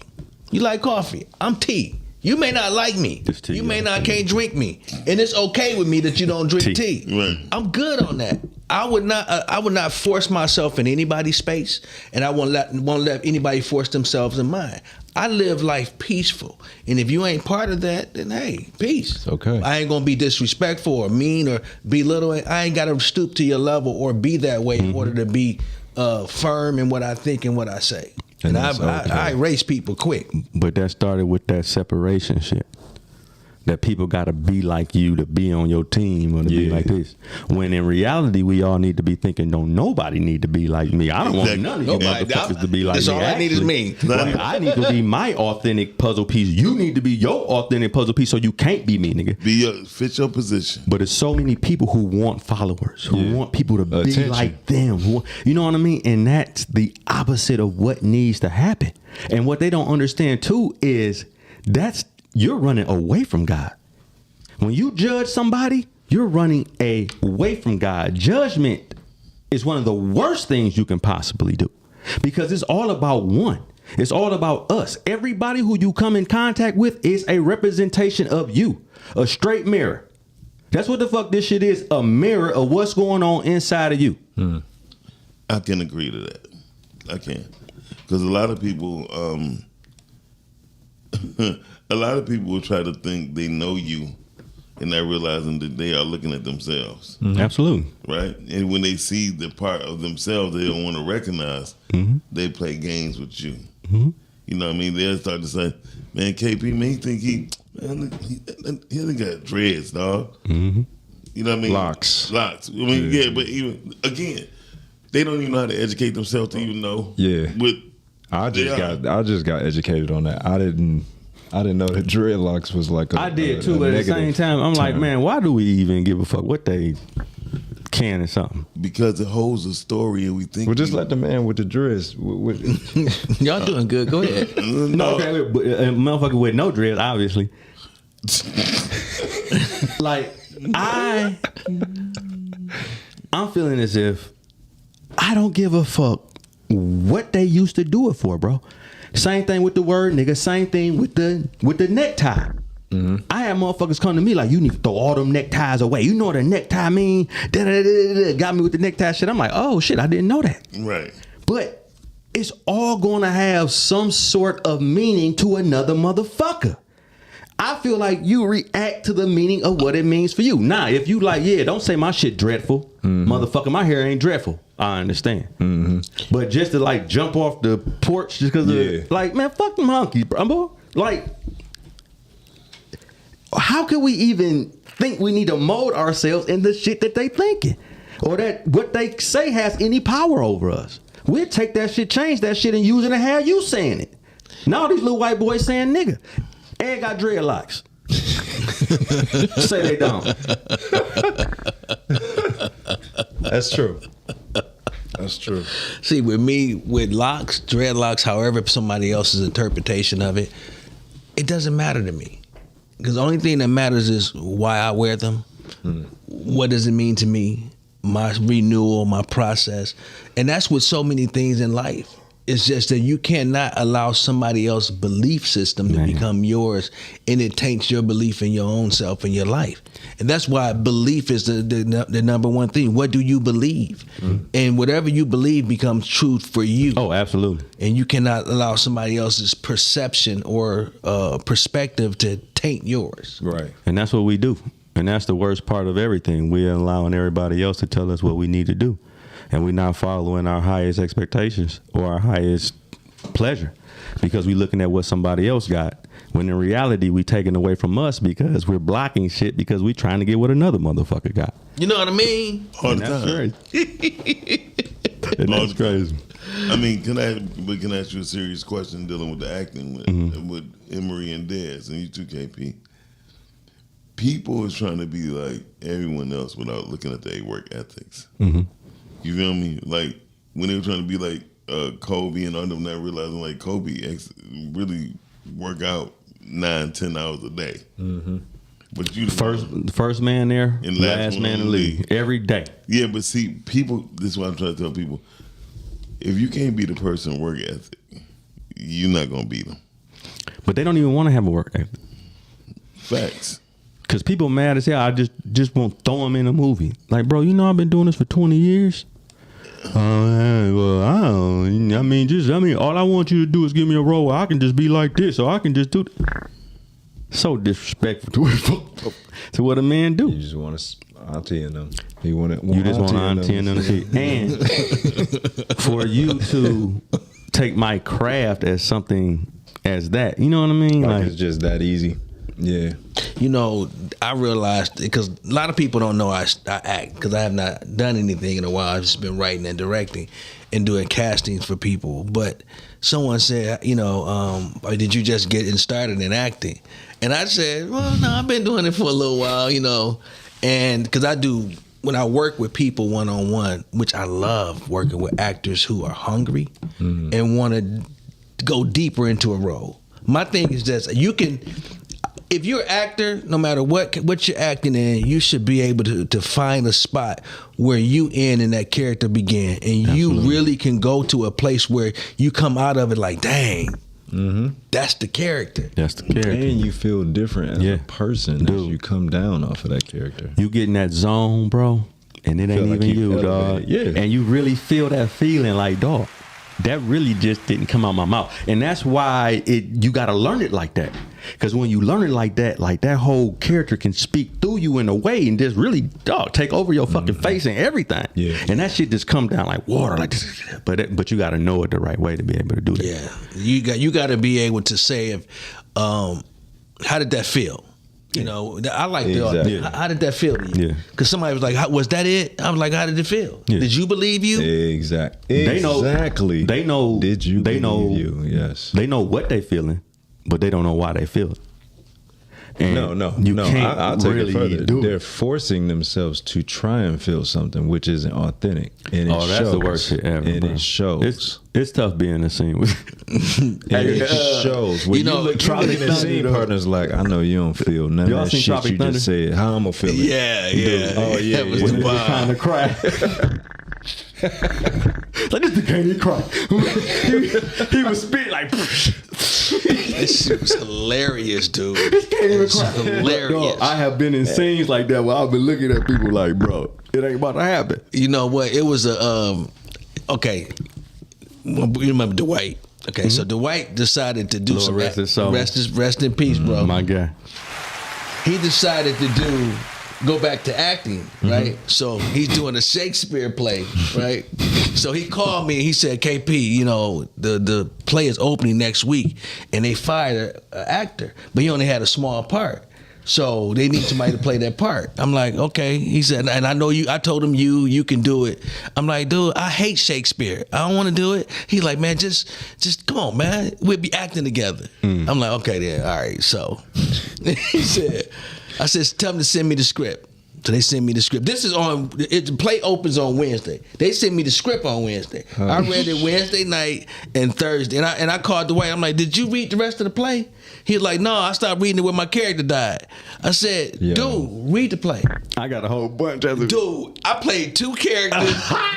You like coffee. I'm tea. You may not like me. Tea, you may not can't drink me, and it's okay with me that you don't drink tea. Right. I'm good on that. I would not force myself in anybody's space, and I won't let anybody force themselves in mine. I live life peaceful, and if you ain't part of that, then hey, peace. It's okay. I ain't gonna be disrespectful or mean or belittle. I ain't gotta stoop to your level or be that way in order to be firm in what I think and what I say. And I erase people quick. But that started with that separation shit. that people got to be like you to be on your team or to be like this. When in reality, we all need to be thinking, don't nobody need to be like me. I don't want none of you motherfuckers to be like me. That's all I need is me. Like, I need to be my authentic puzzle piece. You need to be your authentic puzzle piece, so you can't be me, nigga. Fit your position. But there's so many people who want followers, who want people to be like them. You know what I mean? And that's the opposite of what needs to happen. And what they don't understand too is you're running away from God. When you judge somebody, you're running away from God. Judgment is one of the worst things you can possibly do because it's all about one. It's all about us. Everybody who you come in contact with is a representation of you, a straight mirror. That's what the fuck this shit is, a mirror of what's going on inside of you. I can agree to that. I can. Because a lot of people will try to think they know you and not realizing that they are looking at themselves. Absolutely. Right? And when they see the part of themselves they don't want to recognize, they play games with you. You know what I mean? They'll start to say, man, KP, man, he got dreads, dog. You know what I mean? Locks. I mean, but even, again, they don't even know how to educate themselves to even know. Yeah. I just got educated on that. I didn't know that dreadlocks was like I did too, but at the same time, I'm like, man, why do we even give a fuck what they can or something? Because it holds a story and we think. Well, just let the man with the dreads. Y'all doing good. Go ahead. No, okay, but a motherfucker with no dreads, obviously. Like, I'm feeling as if I don't give a fuck what they used to do it for, bro. Same thing with the word nigga. Same thing with the necktie. I had motherfuckers come to me like, you need to throw all them neckties away. You know what a necktie mean? Got me with the necktie shit. I'm like, oh shit, I didn't know that. Right. But it's all going to have some sort of meaning to another motherfucker. I feel like you react to the meaning of what it means for you. Now, if you like, yeah, don't say my shit dreadful. Motherfucker, my hair ain't dreadful. I understand. But just to like jump off the porch just because of, like, man, fuck them honkies, bro. Like, how can we even think we need to mold ourselves in the shit that they thinking? Or that what they say has any power over us? We'll take that shit, change that shit, and use it and have you saying it. Now these little white boys saying nigga. And got dreadlocks. Say they don't. That's true. That's true. See, with me, with locks, dreadlocks, however somebody else's interpretation of it, it doesn't matter to me. Because the only thing that matters is why I wear them. What does it mean to me? My renewal, my process. And that's with so many things in life. It's just that you cannot allow somebody else's belief system to become yours, and it taints your belief in your own self and your life. And that's why belief is the number one thing. What do you believe? And whatever you believe becomes truth for you. Oh, absolutely. And you cannot allow somebody else's perception or perspective to taint yours. Right. And that's what we do. And that's the worst part of everything. We're allowing everybody else to tell us what we need to do. And we're not following our highest expectations or our highest pleasure because we're looking at what somebody else got. When in reality, we taking away from us because we're blocking shit because we're trying to get what another motherfucker got. You know what I mean? All the time. And that's crazy. I mean, we can ask you a serious question dealing with the acting with Emory and Dez and you too, KP. People is trying to be like everyone else without looking at their work ethics. You feel me? Like when they were trying to be like Kobe and all them, not realizing like Kobe really work out 9-10 hours a day. But you first man there, and last man in the league every day. Yeah, but see, people. This is what I'm trying to tell people: if you can't be the person work ethic, you're not gonna beat them. But they don't even want to have a work ethic. Facts. Because people mad as hell. I just won't throw them in a movie. Like, bro, you know I've been doing this for 20 years. Well, I mean, all I want you to do is give me a role where I can just be like this, or I can just do. So disrespectful to what a man do. You just want to auntie in them. You just want to auntie in them. And for you to take my craft as something as that, you know what I mean? Like it's just that easy. Yeah. You know, I realized, because a lot of people don't know I act, because I have not done anything in a while. I've just been writing and directing and doing castings for people. But someone said, you know, did you just get started in acting? And I said, well, no, I've been doing it for a little while, you know. And because when I work with people one-on-one, which I love working with actors who are hungry and want to go deeper into a role. My thing is that if you're an actor, no matter what you're acting in, you should be able to find a spot where you end and that character begin. And you really can go to a place where you come out of it like, dang, that's the character. That's the character. And you feel different as a person as you come down off of that character. You get in that zone, bro, and it ain't like even you, elevated. dog. Yeah. And you really feel that feeling like, dog, that really just didn't come out my mouth. And that's why you got to learn it like that. Because when you learn it like that whole character can speak through you in a way and just really, dog, take over your fucking face and everything. Yeah. And that shit just come down like water, like this. But you got to know it the right way to be able to do that. Yeah, you got to be able to say, how did that feel? You know, I like how did that feel to you? Yeah. Because somebody was like, was that it? I was like, how did it feel? Yeah. Did you believe you? Exactly. They know. Did you believe you? Yes. They know what they feeling, but they don't know why they feel it. And I'll take it further. They're forcing themselves to try and feel something which isn't authentic. And it that's the worst shit ever. And it shows. It's tough being in the scene with. It shows. When you look at the scene partners like, I know you don't feel none of that shit Tropic you Thunder? Just said. How I'm gonna feel it? Yeah. Oh yeah. That was When they were trying to cry. Like, this dude can't even cry. he was spitting like. This shit was hilarious, dude. He can't even cry. Hilarious. Dog, I have been in scenes like that where I've been looking at people like, bro, it ain't about to happen. You know what? It was okay. You remember Dwight? Okay, so Dwight decided to do some rest in peace, bro. My guy. He decided to go back to acting, right? So he's doing a Shakespeare play, right? So he called me and he said, KP, you know, the play is opening next week and they fired an actor, but he only had a small part. So they need somebody to play that part. I'm like, okay. He said, and I know you, I told him you can do it. I'm like, dude, I hate Shakespeare. I don't want to do it. He's like, man, just come on, man. We'll be acting together. I'm like, okay then, all right. So I said, tell them to send me the script. So they send me the script. This is the play opens on Wednesday. They sent me the script on Wednesday. I read it Wednesday night and Thursday. And I called Dwight. I'm like, did you read the rest of the play? He was like, no, I stopped reading it when my character died. I said, dude, read the play. I got a whole bunch of them. Dude, I played 2 characters.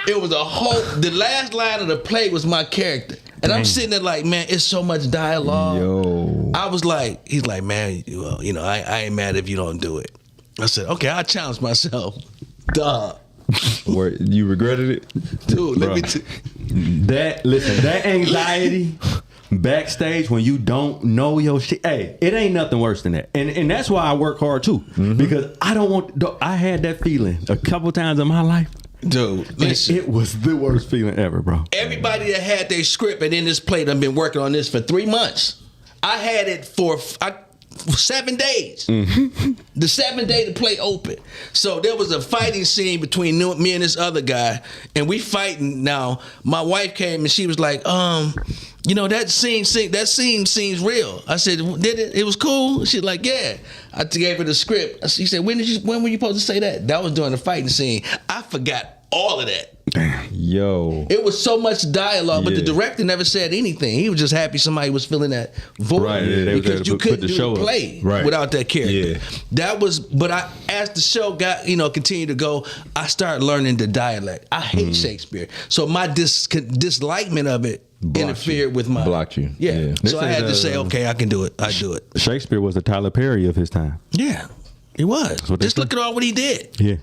It was the last line of the play was my character. And I'm sitting there like, man, it's so much dialogue. Yo. I was like, he's like, man, well, you know, I ain't mad if you don't do it. I said, okay, I challenge myself. Duh. Where you regretted it? Dude, let me that anxiety backstage when you don't know your shit. Hey, it ain't nothing worse than that. And that's why I work hard too. Because I had that feeling a couple times in my life. Dude, listen. It was the worst feeling ever, bro. Everybody that had their script and in this play done been working on this for 3 months. I had it for 7 days. The 7th day the play opened. So there was a fighting scene between me and this other guy, and we fighting now. My wife came and she was like, you know, that scene seems real. I said, did it? It was cool? She's like, yeah. I gave her the script. She said, when were you supposed to say that? That was during the fighting scene. I forgot all of that. Yo. It was so much dialogue, but the director never said anything. He was just happy somebody was filling that void. Right, because you couldn't do the play without that character. Yeah. But as the show got, continued to go, I started learning the dialect. I hate Shakespeare. So my dislikement of it interfered with my... Blocked you. Yeah. So I had to say, okay, I can do it. I do it. Shakespeare was the Tyler Perry of his time. Yeah, he was. Just look at all what he did. Yeah.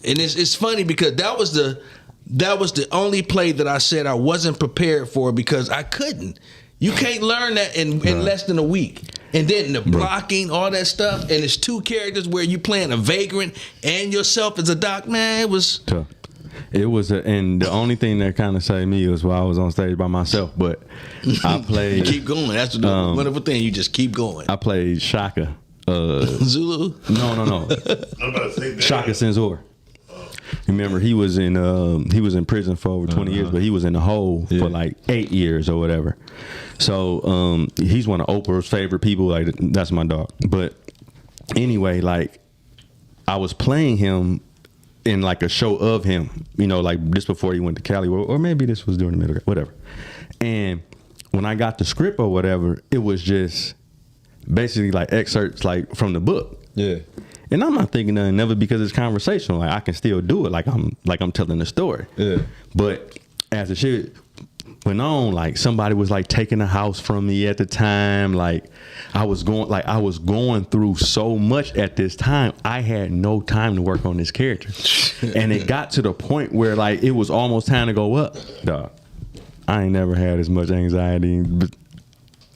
And it's funny because that was the only play that I said I wasn't prepared for because I couldn't. You can't learn that in less than a week. And then the blocking, all that stuff, and it's 2 characters where you playing a vagrant and yourself as a doc. Man, it was tough. It was, and the only thing that kind of saved me was while I was on stage by myself. But I played. Keep going. That's the wonderful thing. You just keep going. I played Shaka. Zulu? No. I'm about to say that. Shaka Sensor. Remember, he was in prison for over 20 years, but he was in the hole for like 8 years or whatever. So he's one of Oprah's favorite people. Like, that's my dog. But anyway, like, I was playing him in like a show of him, you know, like just before he went to Cali, or maybe this was during the middle, whatever. And when I got the script or whatever, it was just basically like excerpts like from the book. Yeah. And I'm not thinking nothing of it because it's conversational. Like, I can still do it like I'm telling a story. Yeah. But as the shit went on, like, somebody was like taking a house from me at the time. Like, I was going through so much at this time. I had no time to work on this character. And it got to the point where like it was almost time to go up. Dog, I ain't never had as much anxiety,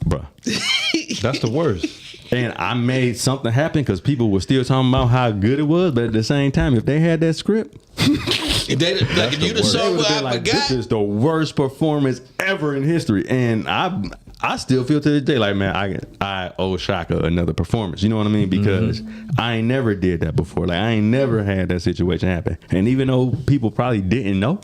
bruh. That's the worst. And I made something happen because people were still talking about how good it was. But at the same time, if they had that script, if you'd have saw what I like, forgot. this is the worst performance ever in history. And I still feel to this day like, man, I owe Shaka another performance. You know what I mean? Because I ain't never did that before. Like, I ain't never had that situation happen. And even though people probably didn't know,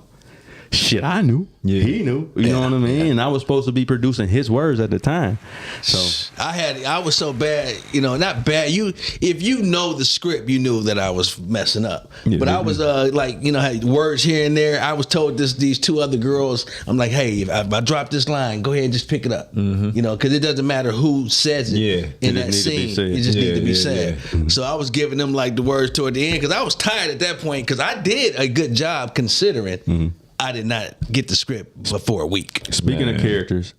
shit, I knew. Yeah. He knew. You know what I mean? And I was supposed to be producing his words at the time. So I was so bad, you know, not bad. If you know the script, you knew that I was messing up. Yeah, but I was like, you know, had words here and there. I was told these two other girls, I'm like, hey, if I drop this line, go ahead and just pick it up. You know, because it doesn't matter who says it in that scene. It just needs to be said. Yeah. So I was giving them like the words toward the end because I was tired at that point because I did a good job considering I did not get the script for a week. Speaking of characters,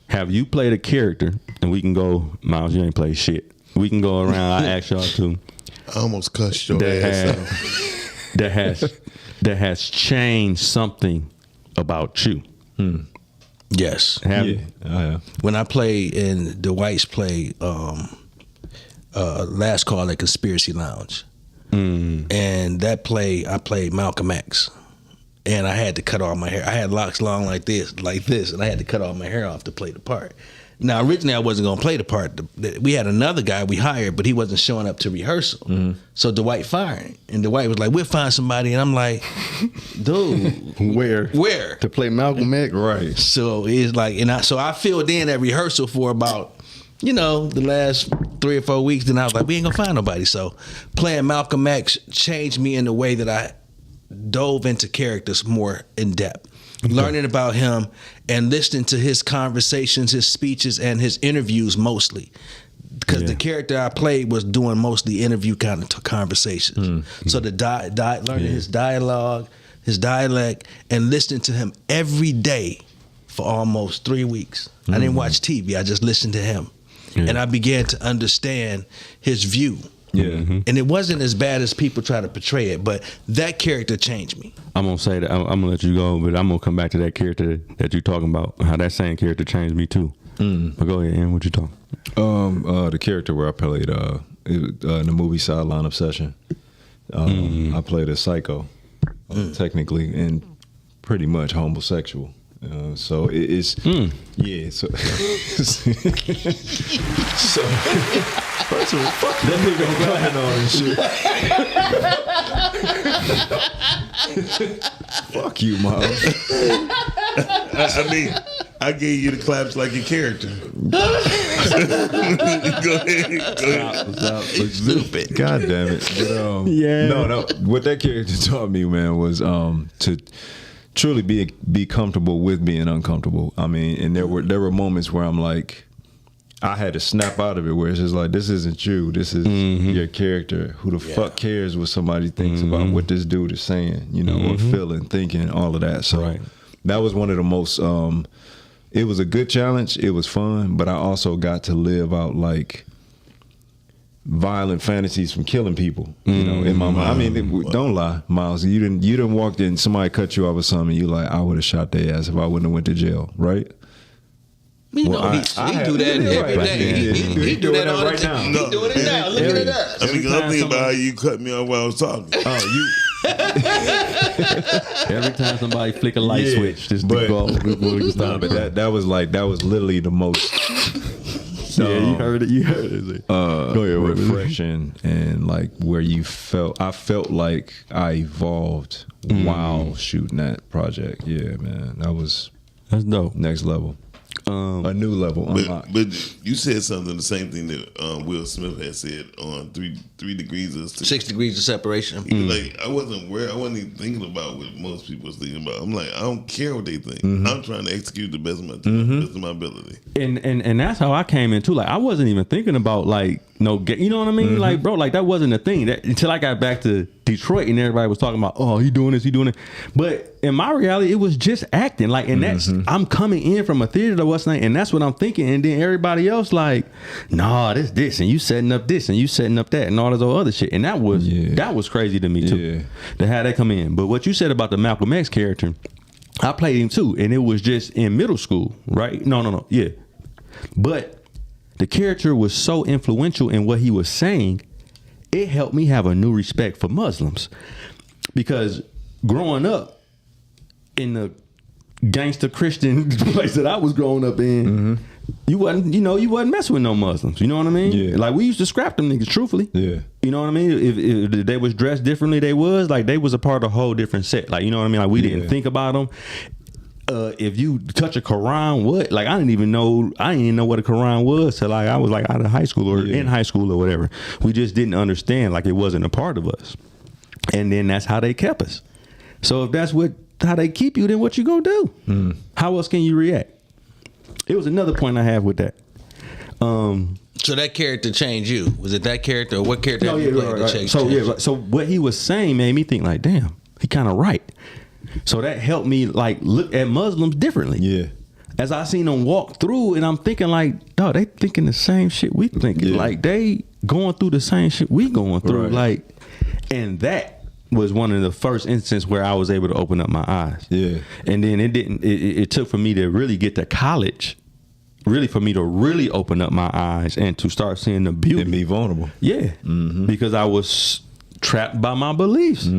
have you played a character? And we can go, Miles, you ain't played shit. We can go around. I ask y'all too. I almost cussed your ass out. That has changed something about you. Yes. When I played in Dwight's play, Last Call at Conspiracy Lounge, and that play I played Malcolm X. And I had to cut all my hair. I had locks long like this, and I had to cut all my hair off to play the part. Now, originally, I wasn't going to play the part. We had another guy we hired, but he wasn't showing up to rehearsal. So Dwight fired. And Dwight was like, we'll find somebody. And I'm like, dude. Where? To play Malcolm X? Right. So it's like, so I filled in at rehearsal for about, you know, the last 3 or 4 weeks. Then I was like, we ain't going to find nobody. So playing Malcolm X changed me in the way that I dove into characters more in depth, learning about him and listening to his conversations, his speeches, and his interviews mostly. Because the character I played was doing mostly interview kind of conversations. So learning his dialogue, his dialect, and listening to him every day for almost 3 weeks. I didn't watch TV. I just listened to him. And I began to understand his view. And it wasn't as bad as people try to portray it, but that character changed me. I'm gonna say that I'm gonna let you go, but I'm gonna come back to that character that you're talking about. How that same character changed me too. But go ahead, Ian. What you talking? The character where I played in the movie Sideline Obsession. I played a psycho, technically, and pretty much homosexual. So it's so first of all, fuck that nigga playing on and shit. Fuck you, Mom. I mean, I gave you the claps like your character. Go ahead. Stop. Stupid. God damn it. But, No. What that character taught me, man, was to truly be comfortable with being uncomfortable. I mean, and there were moments where I'm like, I had to snap out of it, where it's just like, this isn't you. This is your character. Who the fuck cares what somebody thinks about what this dude is saying, you know, or feeling, thinking, all of that. So that was one of the most, it was a good challenge. It was fun, but I also got to live out like violent fantasies from killing people, you know, in my mind. I mean, don't lie, Miles. You didn't walk in, somebody cut you off with something, you like, I would have shot their ass if I wouldn't have went to jail, right? You know, he do that every day. He do that all the time. He doing it now. Look at us. I'm thinking about how you cut me off while I was talking. Every time somebody flick a light switch, just to go before we stop. But that was literally the most. Yeah, you heard it. Go ahead, refreshing and like where I felt like I evolved while shooting that project. Yeah, man, that's dope. Next level. A new level unlocked. But you said something, the same thing that Will Smith had said on 3 degrees of 6 degrees of separation. Like I wasn't even thinking about what most people was thinking about. I'm like, I don't care what they think. I'm trying to execute the best of my time, best of my ability. And that's how I came into. Like I wasn't even thinking about like you know what I mean? Like bro, like that wasn't a thing until I got back to Detroit and everybody was talking about, oh, he doing this. But in my reality, it was just acting. Like, and that's I'm coming in from a theater to what's name, and that's what I'm thinking. And then everybody else like, nah, this, and you setting up this, and you setting up that, and all this other shit. And that was crazy to me too, to have that come in. But what you said about the Malcolm X character, I played him too, and it was just in middle school, right? No, yeah. But the character was so influential in what he was saying, it helped me have a new respect for Muslims. Because growing up in the gangster Christian place that I was growing up in, you wasn't messing with no Muslims. You know what I mean? Yeah. Like we used to scrap them niggas, truthfully. Yeah. You know what I mean? If they was dressed differently, they was a part of a whole different set. Like, you know what I mean? Like we didn't think about them. If you touch a Quran, what? Like I didn't even know what a Quran was till like I was like out of high school or in high school or whatever. We just didn't understand, like it wasn't a part of us. And then that's how they kept us. So if that's how they keep you, then what you gonna do? How else can you react? It was another point I have with that. So that character changed you. Was it that character or what character have you played that changed you? So what he was saying made me think like, damn, he kind of right. So that helped me like look at Muslims differently. Yeah. As I seen them walk through, and I'm thinking like, dog, they thinking the same shit we thinking. Yeah. Like they going through the same shit we going through. Right. Like, and that was one of the first instances where I was able to open up my eyes. Yeah. And then it took for me to really get to college, really for me to really open up my eyes and to start seeing the beauty. And be vulnerable. Yeah. Because I was trapped by my beliefs.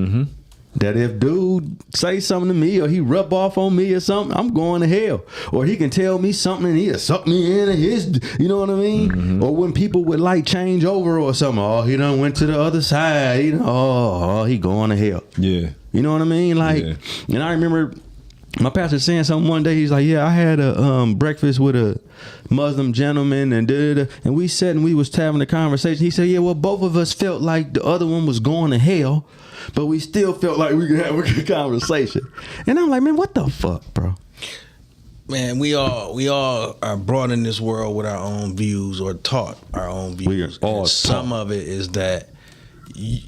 That if dude say something to me or he rub off on me or something, I'm going to hell. Or he can tell me something and he'll suck me in his, you know what I mean? Or when people would like change over or something, oh, he done went to the other side, you know, oh, he going to hell. Yeah. You know what I mean? Like, and I remember my pastor saying something one day. He's like, yeah, I had a breakfast with a Muslim gentleman and and we sat and we was having a conversation. He said, yeah, well, both of us felt like the other one was going to hell, but we still felt like we could have a good conversation. And I'm like, man, what the fuck, bro? Man, we all are brought in this world with our own views or taught our own views. We are all taught. Some of it is that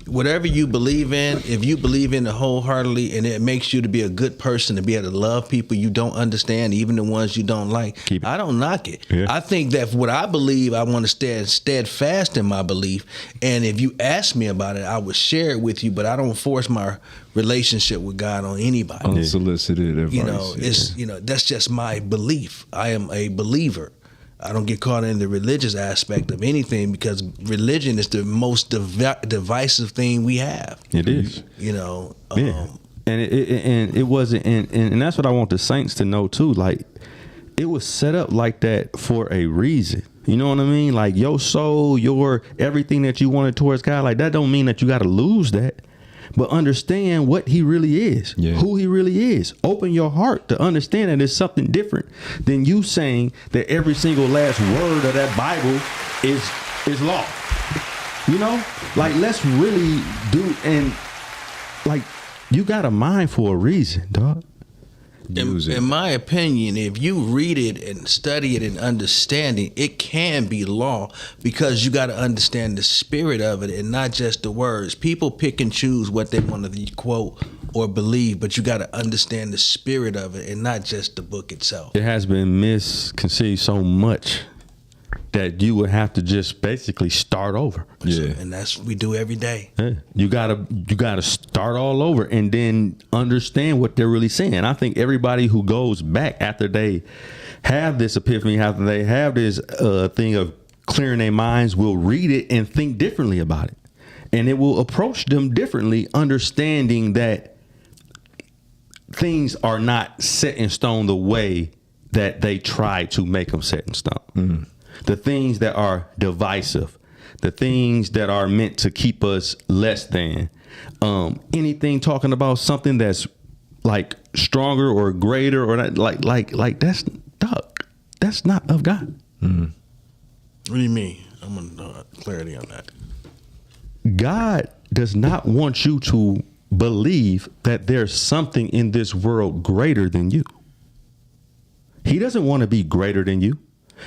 whatever you believe in, if you believe in it wholeheartedly and it makes you to be a good person, to be able to love people you don't understand, even the ones you don't like, I don't knock it. Yeah. I think that what I believe, I want to stand steadfast in my belief. And if you ask me about it, I would share it with you, but I don't force my relationship with God on anybody. Unsolicited advice. You know, it's that's just my belief. I am a believer. I don't get caught in the religious aspect of anything because religion is the most divisive thing we have. It is. You know. Yeah. And it wasn't, and that's what I want the saints to know too. Like, it was set up like that for a reason. You know what I mean? Like your soul, your everything that you wanted towards God, like that don't mean that you got to lose that. But understand what he really is, who he really is. Open your heart to understand that it's something different than you saying that every single last word of that Bible is law. You know, like let's really do, and like you got a mind for a reason, dog. In my opinion, if you read it and study it and understand it, it can be law because you got to understand the spirit of it and not just the words. People pick and choose what they want to quote or believe, but you got to understand the spirit of it and not just the book itself. It has been misconceived so much that you would have to just basically start over. Yeah. And that's what we do every day. Yeah. You gotta start all over and then understand what they're really saying. I think everybody who goes back after they have this epiphany, after they have this thing of clearing their minds, will read it and think differently about it. and it will approach them differently, understanding that things are not set in stone the way that they try to make them set in stone. The things that are divisive, the things that are meant to keep us less than, anything talking about something that's like stronger or greater or not, like that's not of God. What do you mean? I'm gonna clarity on that. God does not want you to believe that there's something in this world greater than you. He doesn't want to be greater than you.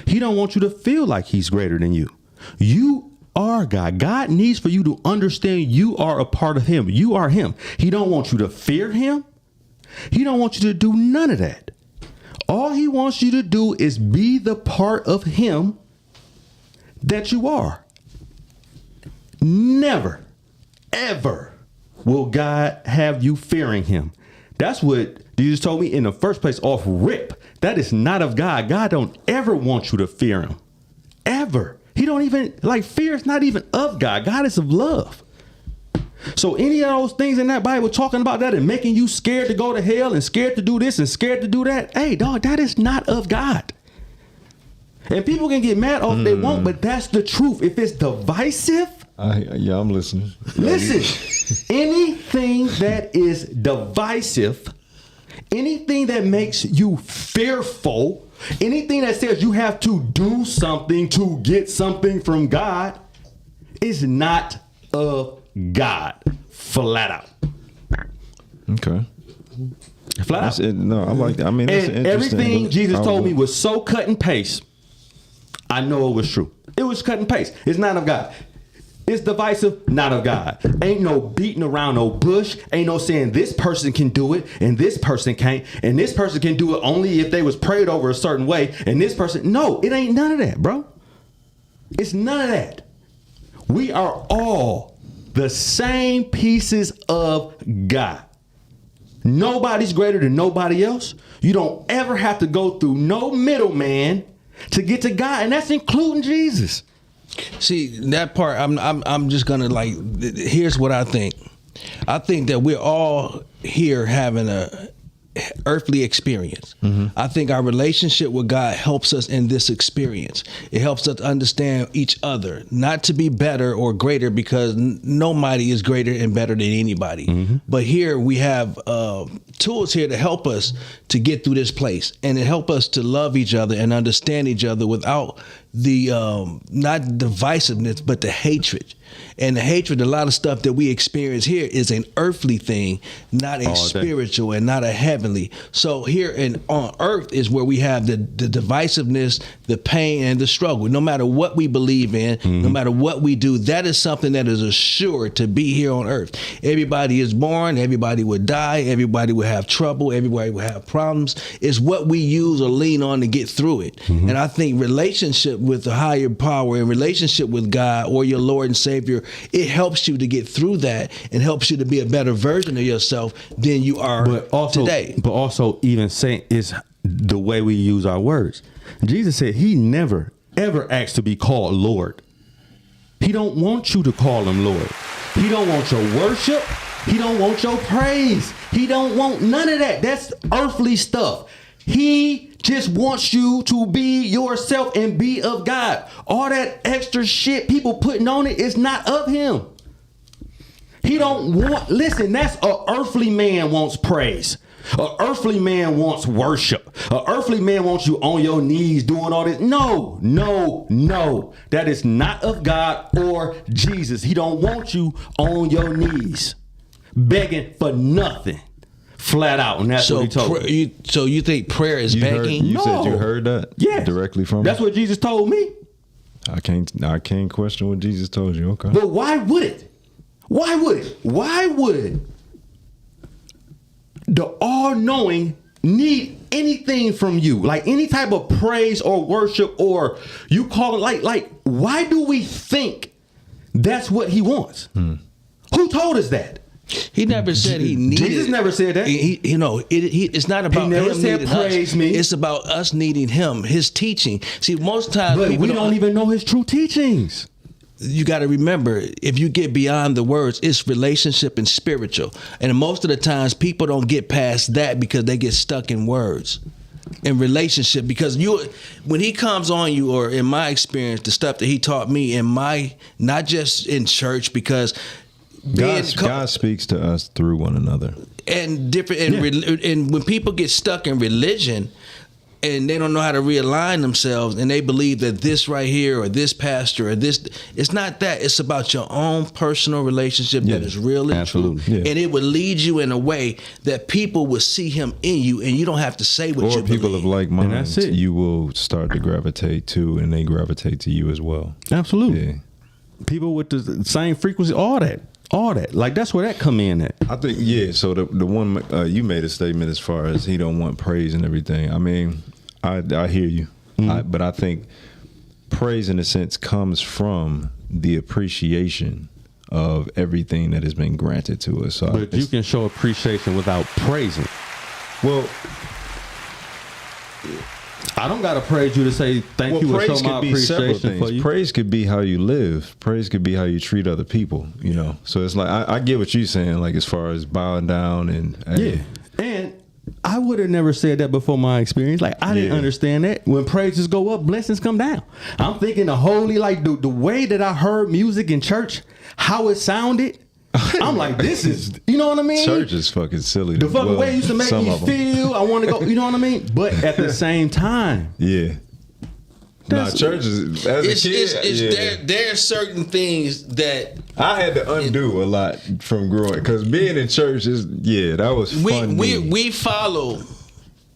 He don't want you to feel like he's greater than you. You are God. God needs for you to understand you are a part of him. You are him. He don't want you to fear him. He don't want you to do none of that. All he wants you to do is be the part of him that you are. Never, ever will God have you fearing him. That's what Jesus told me in the first place off rip. That is not of God. God don't ever want you to fear him. Ever. He don't even, like, fear is not even of God. God is of love. So any of those things in that Bible talking about that and making you scared to go to hell and scared to do this and scared to do that, hey, dog, that is not of God. And people can get mad off they won't, but that's the truth. If it's divisive, yeah, I'm listening. Listen, anything that is divisive, anything that makes you fearful, anything that says you have to do something to get something from God is not of God. Flat out. Okay. Flat out. No, I like that. I mean, that's and interesting. everything Jesus told me was so cut and paste. I know it was true. It was cut and paste. It's not of God. It's divisive, not of God. Ain't no beating around no bush. Ain't no saying this person can do it and this person can't. And this person can do it only if they was prayed over a certain way. And this person, no, it ain't none of that, bro. It's none of that. We are all the same pieces of God. Nobody's greater than nobody else. You don't ever have to go through no middleman to get to God. And that's including Jesus. See, that part, I'm just gonna, like, here's what I think. I think that we're all here having a earthly experience. I think our relationship with God helps us in this experience. It helps us understand each other, not to be better or greater, because nobody is greater and better than anybody. But here we have tools here to help us to get through this place, and to help us to love each other and understand each other without the not divisiveness, but the hatred. And the hatred, a lot of stuff that we experience here is an earthly thing, not a spiritual and not a heavenly. So here on earth is where we have the divisiveness, the pain, and the struggle. No matter what we believe in, no matter what we do, that is something that is assured to be here on earth. Everybody is born, everybody would die, everybody would have trouble, everybody would have problems. It's what we use or lean on to get through it. And I think relationship with the higher power and relationship with God or your Lord and Savior, it helps you to get through that and helps you to be a better version of yourself than you are today. But also, even saying is the way we use our words. Jesus said he never, ever asked to be called Lord. He don't want you to call him Lord. He don't want your worship. He don't want your praise. He don't want none of that. That's earthly stuff. He just wants you to be yourself and be of God. All that extra shit people putting on it is not of him. He don't want, listen, that's a earthly man wants praise. A earthly man wants worship. A earthly man wants you on your knees doing all this. No, no, no. That is not of God or Jesus. He don't want you on your knees begging for nothing. Flat out, and that's what he told me. So you think prayer is begging? You said you heard that? Yes. Directly from That's what Jesus told me. I can't question what Jesus told you. Okay. But why would it? Why would it? Why would the all-knowing need anything from you? Like any type of praise or worship, or you call it like why do we think that's what he wants? Who told us that? He never said he needed. Jesus never said that. It's not about he never him said needing praise us. me. It's about us needing him, his teaching. See, most times But people we don't even know his true teachings. you got to remember, if you get beyond the words, it's relationship and spiritual. And most of the times people don't get past that because they get stuck in words and relationship. Because when he comes on you, or in my experience, the stuff that he taught me not just in church, because God speaks to us through one another. And and when people get stuck in religion, and they don't know how to realign themselves, and they believe that this right here, or this pastor, or this, it's not that. It's about your own personal relationship that is real and true. And it would lead you in a way that people will see him in you, and you don't have to say what you believe. Or people of like minds, you will start to gravitate to, and they gravitate to you as well. Absolutely. Yeah. People with the same frequency, all that. Like, that's where that come in at. I think, so the one, you made a statement as far as he don't want praise and everything. I mean, I hear you. But I think praise, in a sense, comes from the appreciation of everything that has been granted to us. So but you can show appreciation without praising. Well, I don't got to praise you to say thank you or show my appreciation for you. Praise could be how you live. Praise could be how you treat other people, you know. So it's like, I get what you're saying, like as far as bowing down and And I would have never said that before my experience. Like, I didn't understand that. When praises go up, blessings come down. I'm thinking the holy, like the way that I heard music in church, how it sounded. I'm like, this is, you know what I mean? Church is fucking silly. The fucking way it used to make me feel, I want to go, you know what I mean? But at the same time. Church is, as a kid, there are certain things that I had to undo a lot from growing, because being in church is, that was fun. We follow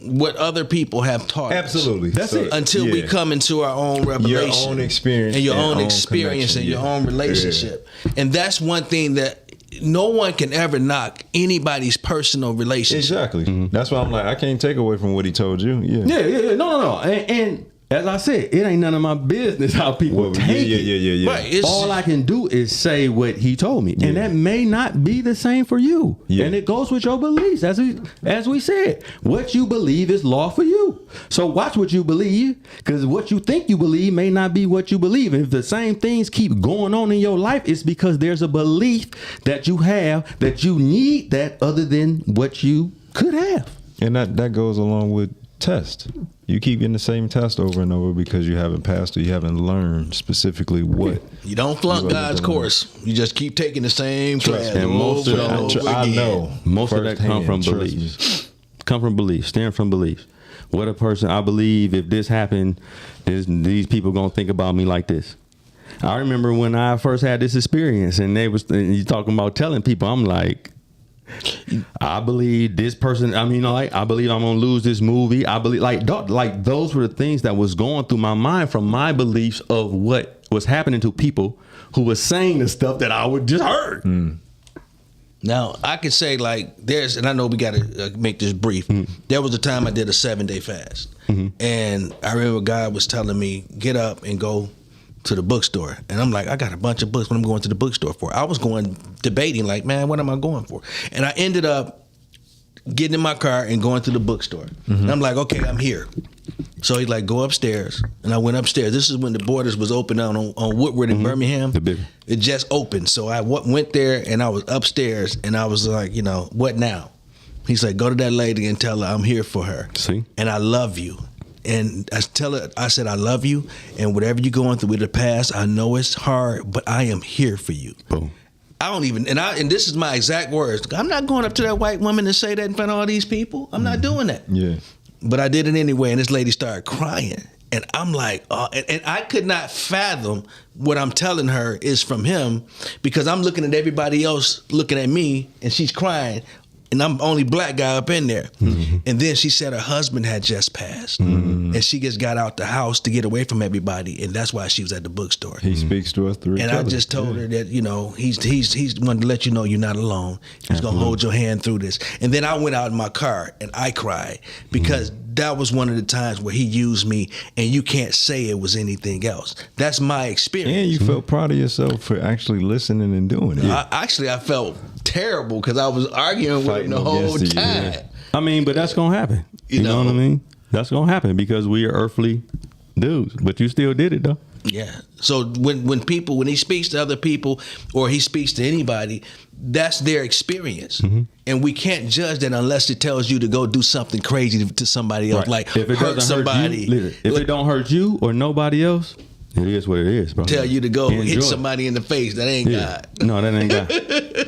what other people have taught Absolutely. us. That's it. Until we come into our own revelation. Your own experience. And your own experience and your own relationship. And that's one thing that no one can ever knock anybody's personal relationship. Exactly. That's why I'm like, I can't take away from what he told you. No. And as I said, it ain't none of my business how people take it. Right. All I can do is say what he told me. And that may not be the same for you. And it goes with your beliefs. As we said, what you believe is law for you. So watch what you believe, because what you think you believe may not be what you believe. And if the same things keep going on in your life, it's because there's a belief that you have that you need that other than what you could have. And that goes along with test. You keep getting the same test over and over because you haven't passed, or you haven't learned specifically what. You don't flunk God's course. You just keep taking the same class. And most of that, I know. Most of that come from beliefs. Steering from beliefs. What a person, I believe if this happened, these people gonna think about me like this. I remember when I first had this experience, and you talking about telling people, I'm like, I believe this person. I mean, I believe I'm gonna lose this movie. I believe like those were the things that was going through my mind from my beliefs of what was happening to people who was saying the stuff that I would just heard. Now I could say like and I know we got to make this brief. There was a time I did a 7-day fast, and I remember God was telling me, get up and go to the bookstore. And I'm like, I got a bunch of books. What I'm going to the bookstore for? I was debating like, man, what am I going for? And I ended up getting in my car and going to the bookstore. And I'm like, okay, I'm here. So he's like, go upstairs. And I went upstairs. This is when the Borders was open on Woodward in Birmingham. It just opened. So I went there, and I was upstairs, and I was like, what now? He's like, go to that lady and tell her I'm here for her. See? And I love you. And I said, I love you, and whatever you're going through with the past, I know it's hard, but I am here for you. Boom. I don't even, and this is my exact words. I'm not going up to that white woman and say that in front of all these people. I'm not doing that. Yeah. But I did it anyway, and this lady started crying. And I'm like, and I could not fathom what I'm telling her is from him, because I'm looking at everybody else looking at me, and she's crying. And I'm the only black guy up in there. And then she said her husband had just passed. And she just got out the house to get away from everybody. And that's why she was at the bookstore. He speaks to us through each other. And I just told her that, he's wanted to let you know you're not alone. He's going to hold your hand through this. And then I went out in my car and I cried, because that was one of the times where he used me, and you can't say it was anything else. That's my experience. And you felt proud of yourself for actually listening and doing it. I felt terrible, because I was arguing with him the whole time. I mean, but that's gonna happen. You know what I mean? That's gonna happen because we are earthly dudes. But you still did it though. Yeah. So when he speaks to other people or he speaks to anybody, that's their experience. And we can't judge that unless it tells you to go do something crazy to somebody else, like if it hurt somebody. If it don't hurt you or nobody else, it is what it is, bro. Tell you to go Enjoy hit it. somebody in the face. That ain't God. No, that ain't God.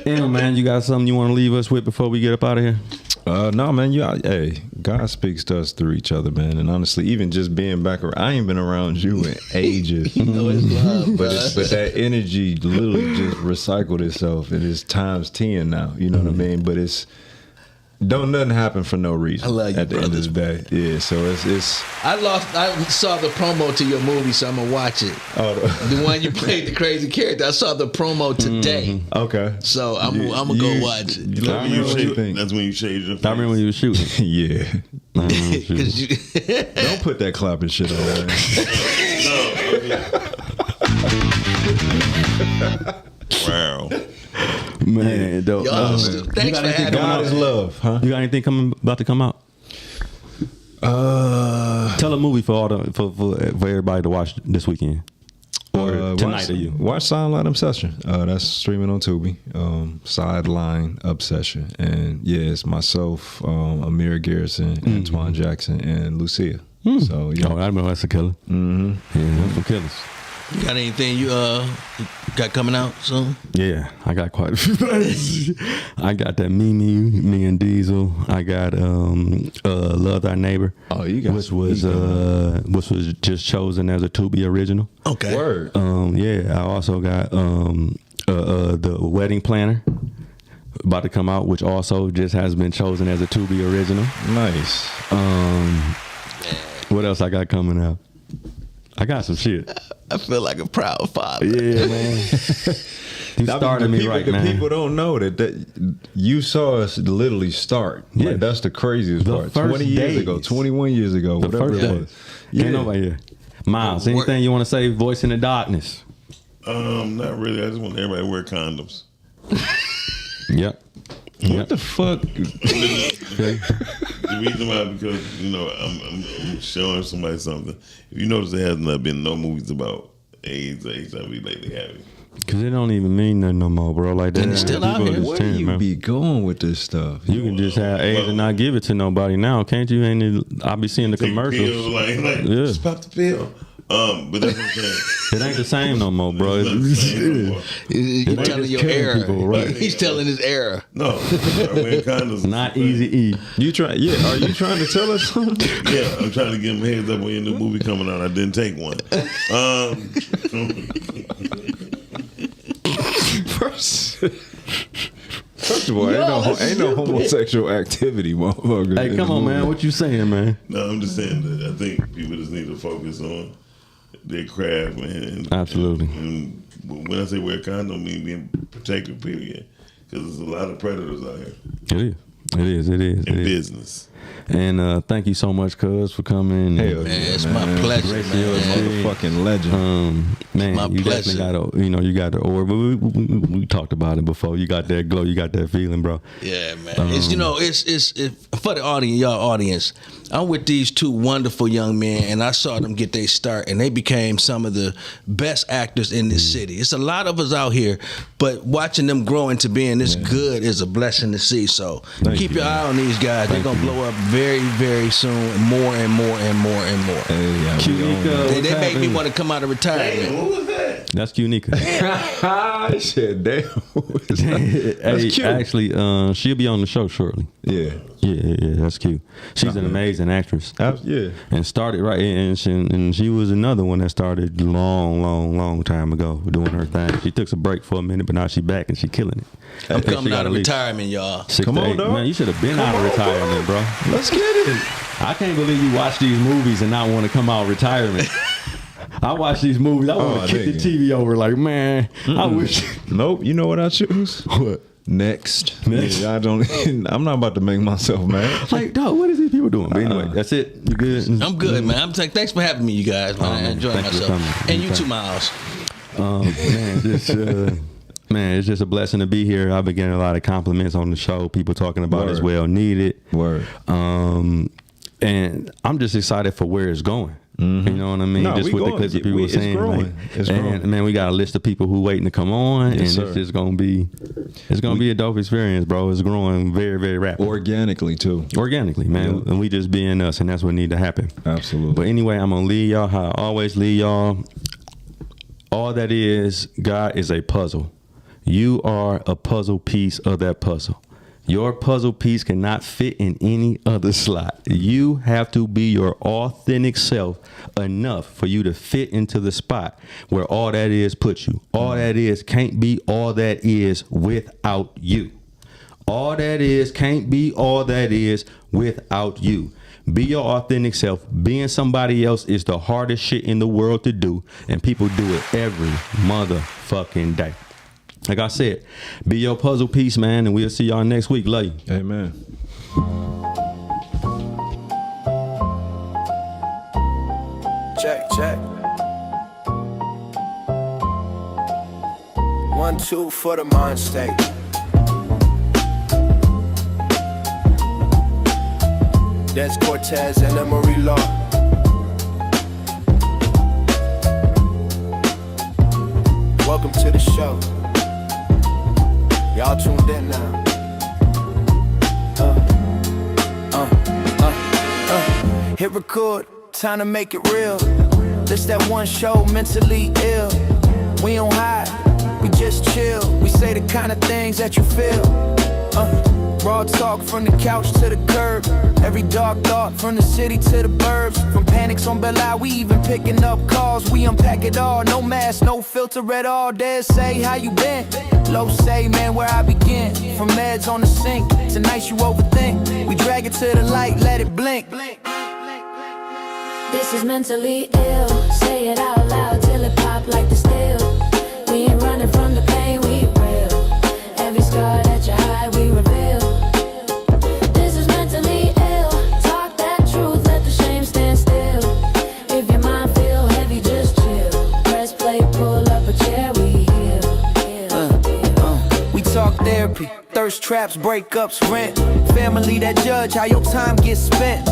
Damn, man, you got something you want to leave us with before we get up out of here? No, man. Hey, God speaks to us through each other, man. And honestly, even just being back around, I ain't been around you in ages. You know it's love, but that energy literally just recycled itself. It is times 10 now. You know what I mean? But don't nothing happen for no reason. I love you, at the end of the day. Yeah. So it's. I saw the promo to your movie, so I'm gonna watch it. Oh, the one you played the crazy character. I saw the promo today. Okay. So I'm gonna go watch it. That's when you shaved your face. I remember when you were shooting. Yeah. Cause you, Don't put that clapping shit on. Wow. Man, dope. thanks for having God is me. love, huh? You got anything about to come out? Tell a movie for everybody to watch this weekend or tonight. Watch Sideline Obsession. That's streaming on Tubi. Sideline Obsession, and yeah, it's myself, Amir Garrison, Antoine Jackson, and Lucia. So yeah, I know that's a killer. Yeah, that's some killers. You got anything you got coming out soon? Yeah, I got quite a few things. I got that me and Diesel. I got Love Thy Neighbor. Oh, you got which was just chosen as a Tubi original. Okay. Word. Yeah, I also got the Wedding Planner about to come out, which also just has been chosen as a Tubi original. Nice. What else I got coming out? I got some shit. I feel like a proud father. Yeah, man. You started me right now. The people don't know that you saw us literally start. Yeah. Like, that's the craziest part. First 20 years days. ago, 21 years ago, The whatever first it day. was. Ain't nobody here. Miles, anything you want to say? Voice in the darkness. Not really. I just want everybody to wear condoms. Yep. What the fuck? The reason why, because I'm showing somebody something. If you notice, there has not been no movies about AIDS or HIV lately, have you? Because it don't even mean nothing no more, bro. Like that. And it's still out here. Where do you be going with this stuff? You can just have AIDS and not give it to nobody now, can't you? I be seeing the Take commercials. Pills, like just pop the pill. But that's what I'm saying. It ain't the same no more, bro. It's not the same no more. You're ain't telling just your killing error. people, right? He's telling his error. No, start wearing condoms. Not easy E. You try? Yeah. Are you trying to tell us something? Yeah, I'm trying to give them heads up when your new movie coming out. I didn't take one. First of all, ain't no homosexual activity, motherfucker. Hey, come on, man. What you saying, man? No, I'm just saying that I think people just need to focus on their craft, man. Absolutely. And when I say wear a condom, I mean being protected, period. Because there's a lot of predators out here It is. in business. And thank you so much, cuz, for coming. Hell Man, yeah, it's my pleasure, You're a man. motherfucking legend. Man, my you pleasure. definitely got you got the aura. But we talked about it before. You got that glow. You got that feeling, bro. Yeah, man. It's for the audience, y'all audience. I'm with these two wonderful young men, and I saw them get their start, and they became some of the best actors in this city. It's a lot of us out here, but watching them grow into being this good is a blessing to see. So keep your eye on these guys. They're gonna blow up very, very soon, more and more and more and more. Hey, yeah, They make me want to come out of retirement. Who was that? That's Cunica. I said, damn. That's Hey, cute. actually, she'll be on the show shortly. Yeah. Yeah, that's cute. She's an amazing actress. Yeah. And started right, and she was another one that started long time ago doing her thing. She took a break for a minute, but now she back and she killing it. I'm I think coming she got out of at least retirement, y'all. 6 Come to on, 8. dog. Man, you should have been out of retirement, bro. Let's get it. I can't believe you watch these movies and not want to come out of retirement. I watch these movies. I want to kick the TV over. Like, man, I wish. Nope. You know what I choose? What? Next. Next. Yeah, I don't. I'm not about to make myself mad. Like, dog, what is these people doing? But anyway, that's it. You good? I'm good, man. I'm saying thanks for having me, you guys. Man. I enjoyed thank you for myself. coming. And you too, Miles. Man, it's just a blessing to be here. I've been getting a lot of compliments on the show. People talking about it's well needed. Word. And I'm just excited for where it's going. You know what I mean? No, just we with the going. clips that people were It's saying. growing. Like, It's and growing. man, we got a list of people who waiting to come on, Yes, and sir. it's just gonna be a dope experience, bro. It's growing very, very rapidly. Organically too. Organically, man. Yeah. And we just being us, and that's what need to happen. Absolutely. But anyway, I'm gonna lead y'all how I always lead y'all. All that is, God is a puzzle. You are a puzzle piece of that puzzle. Your puzzle piece cannot fit in any other slot. You have to be your authentic self enough for you to fit into the spot where all that is puts you. All that is can't be all that is without you. All that is can't be all that is without you. Be your authentic self. Being somebody else is the hardest shit in the world to do, and people do it every motherfucking day. Like I said, be your puzzle piece, man, and we'll see y'all next week. Love you. Amen. Check, check. 1, 2 for the mind state. Dez Cortez and Emory Welcome to the show. Y'all tuned in now. Hit record, time to make it real. This that one show, mentally ill. We don't hide, we just chill. We say the kind of things that you feel. Raw talk from the couch to the curb. Every dark thought from the city to the burbs. From panics on Bel Air, we even picking up calls. We unpack it all, no mask, no filter at all. Dez say, how you been? Low say, man, where I begin. From meds on the sink to nights you overthink. We drag it to the light, let it blink. This is mentally ill. Say it out loud till it pop like the steel. We ain't running from the pain, we real. Every scar that you hide, we reveal. This is mentally ill. Talk that truth, let the shame stand still. If your mind feel heavy, just chill. Press play, pull up a chair, we heal. We talk therapy, thirst traps, breakups, rent. Family that judge how your time gets spent.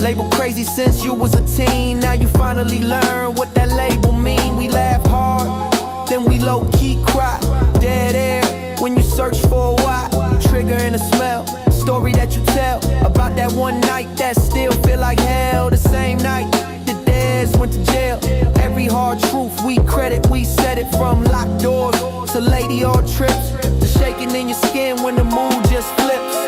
Label crazy since you was a teen. Now you finally learn what that label mean. We laugh hard, then we low-key cry. Dead air when you search for a why. Trigger in a smell, story that you tell about that one night that still feel like hell. The same night that Dez went to jail. Every hard truth we credit, we said it. From locked doors to lady or trips, the shaking in your skin when the mood just flips.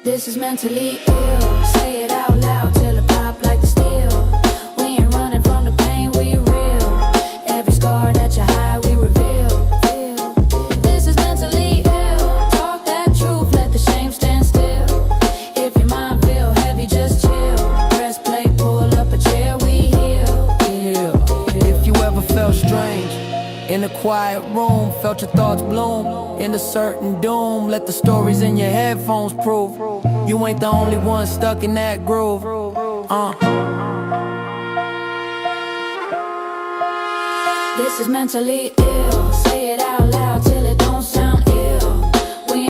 This is mentally ill. Say it out loud till it pop like the steel. We ain't running from the pain, we real. Every scar that you hide, we reveal. This is mentally ill. Talk that truth, let the shame stand still. If your mind feel heavy, just chill. Press play, pull up a chair, we heal. If you ever felt strange in a quiet room, felt your thoughts bloom in a certain doom, let the stories in your headphones prove you ain't the only one stuck in that groove. This is mentally ill.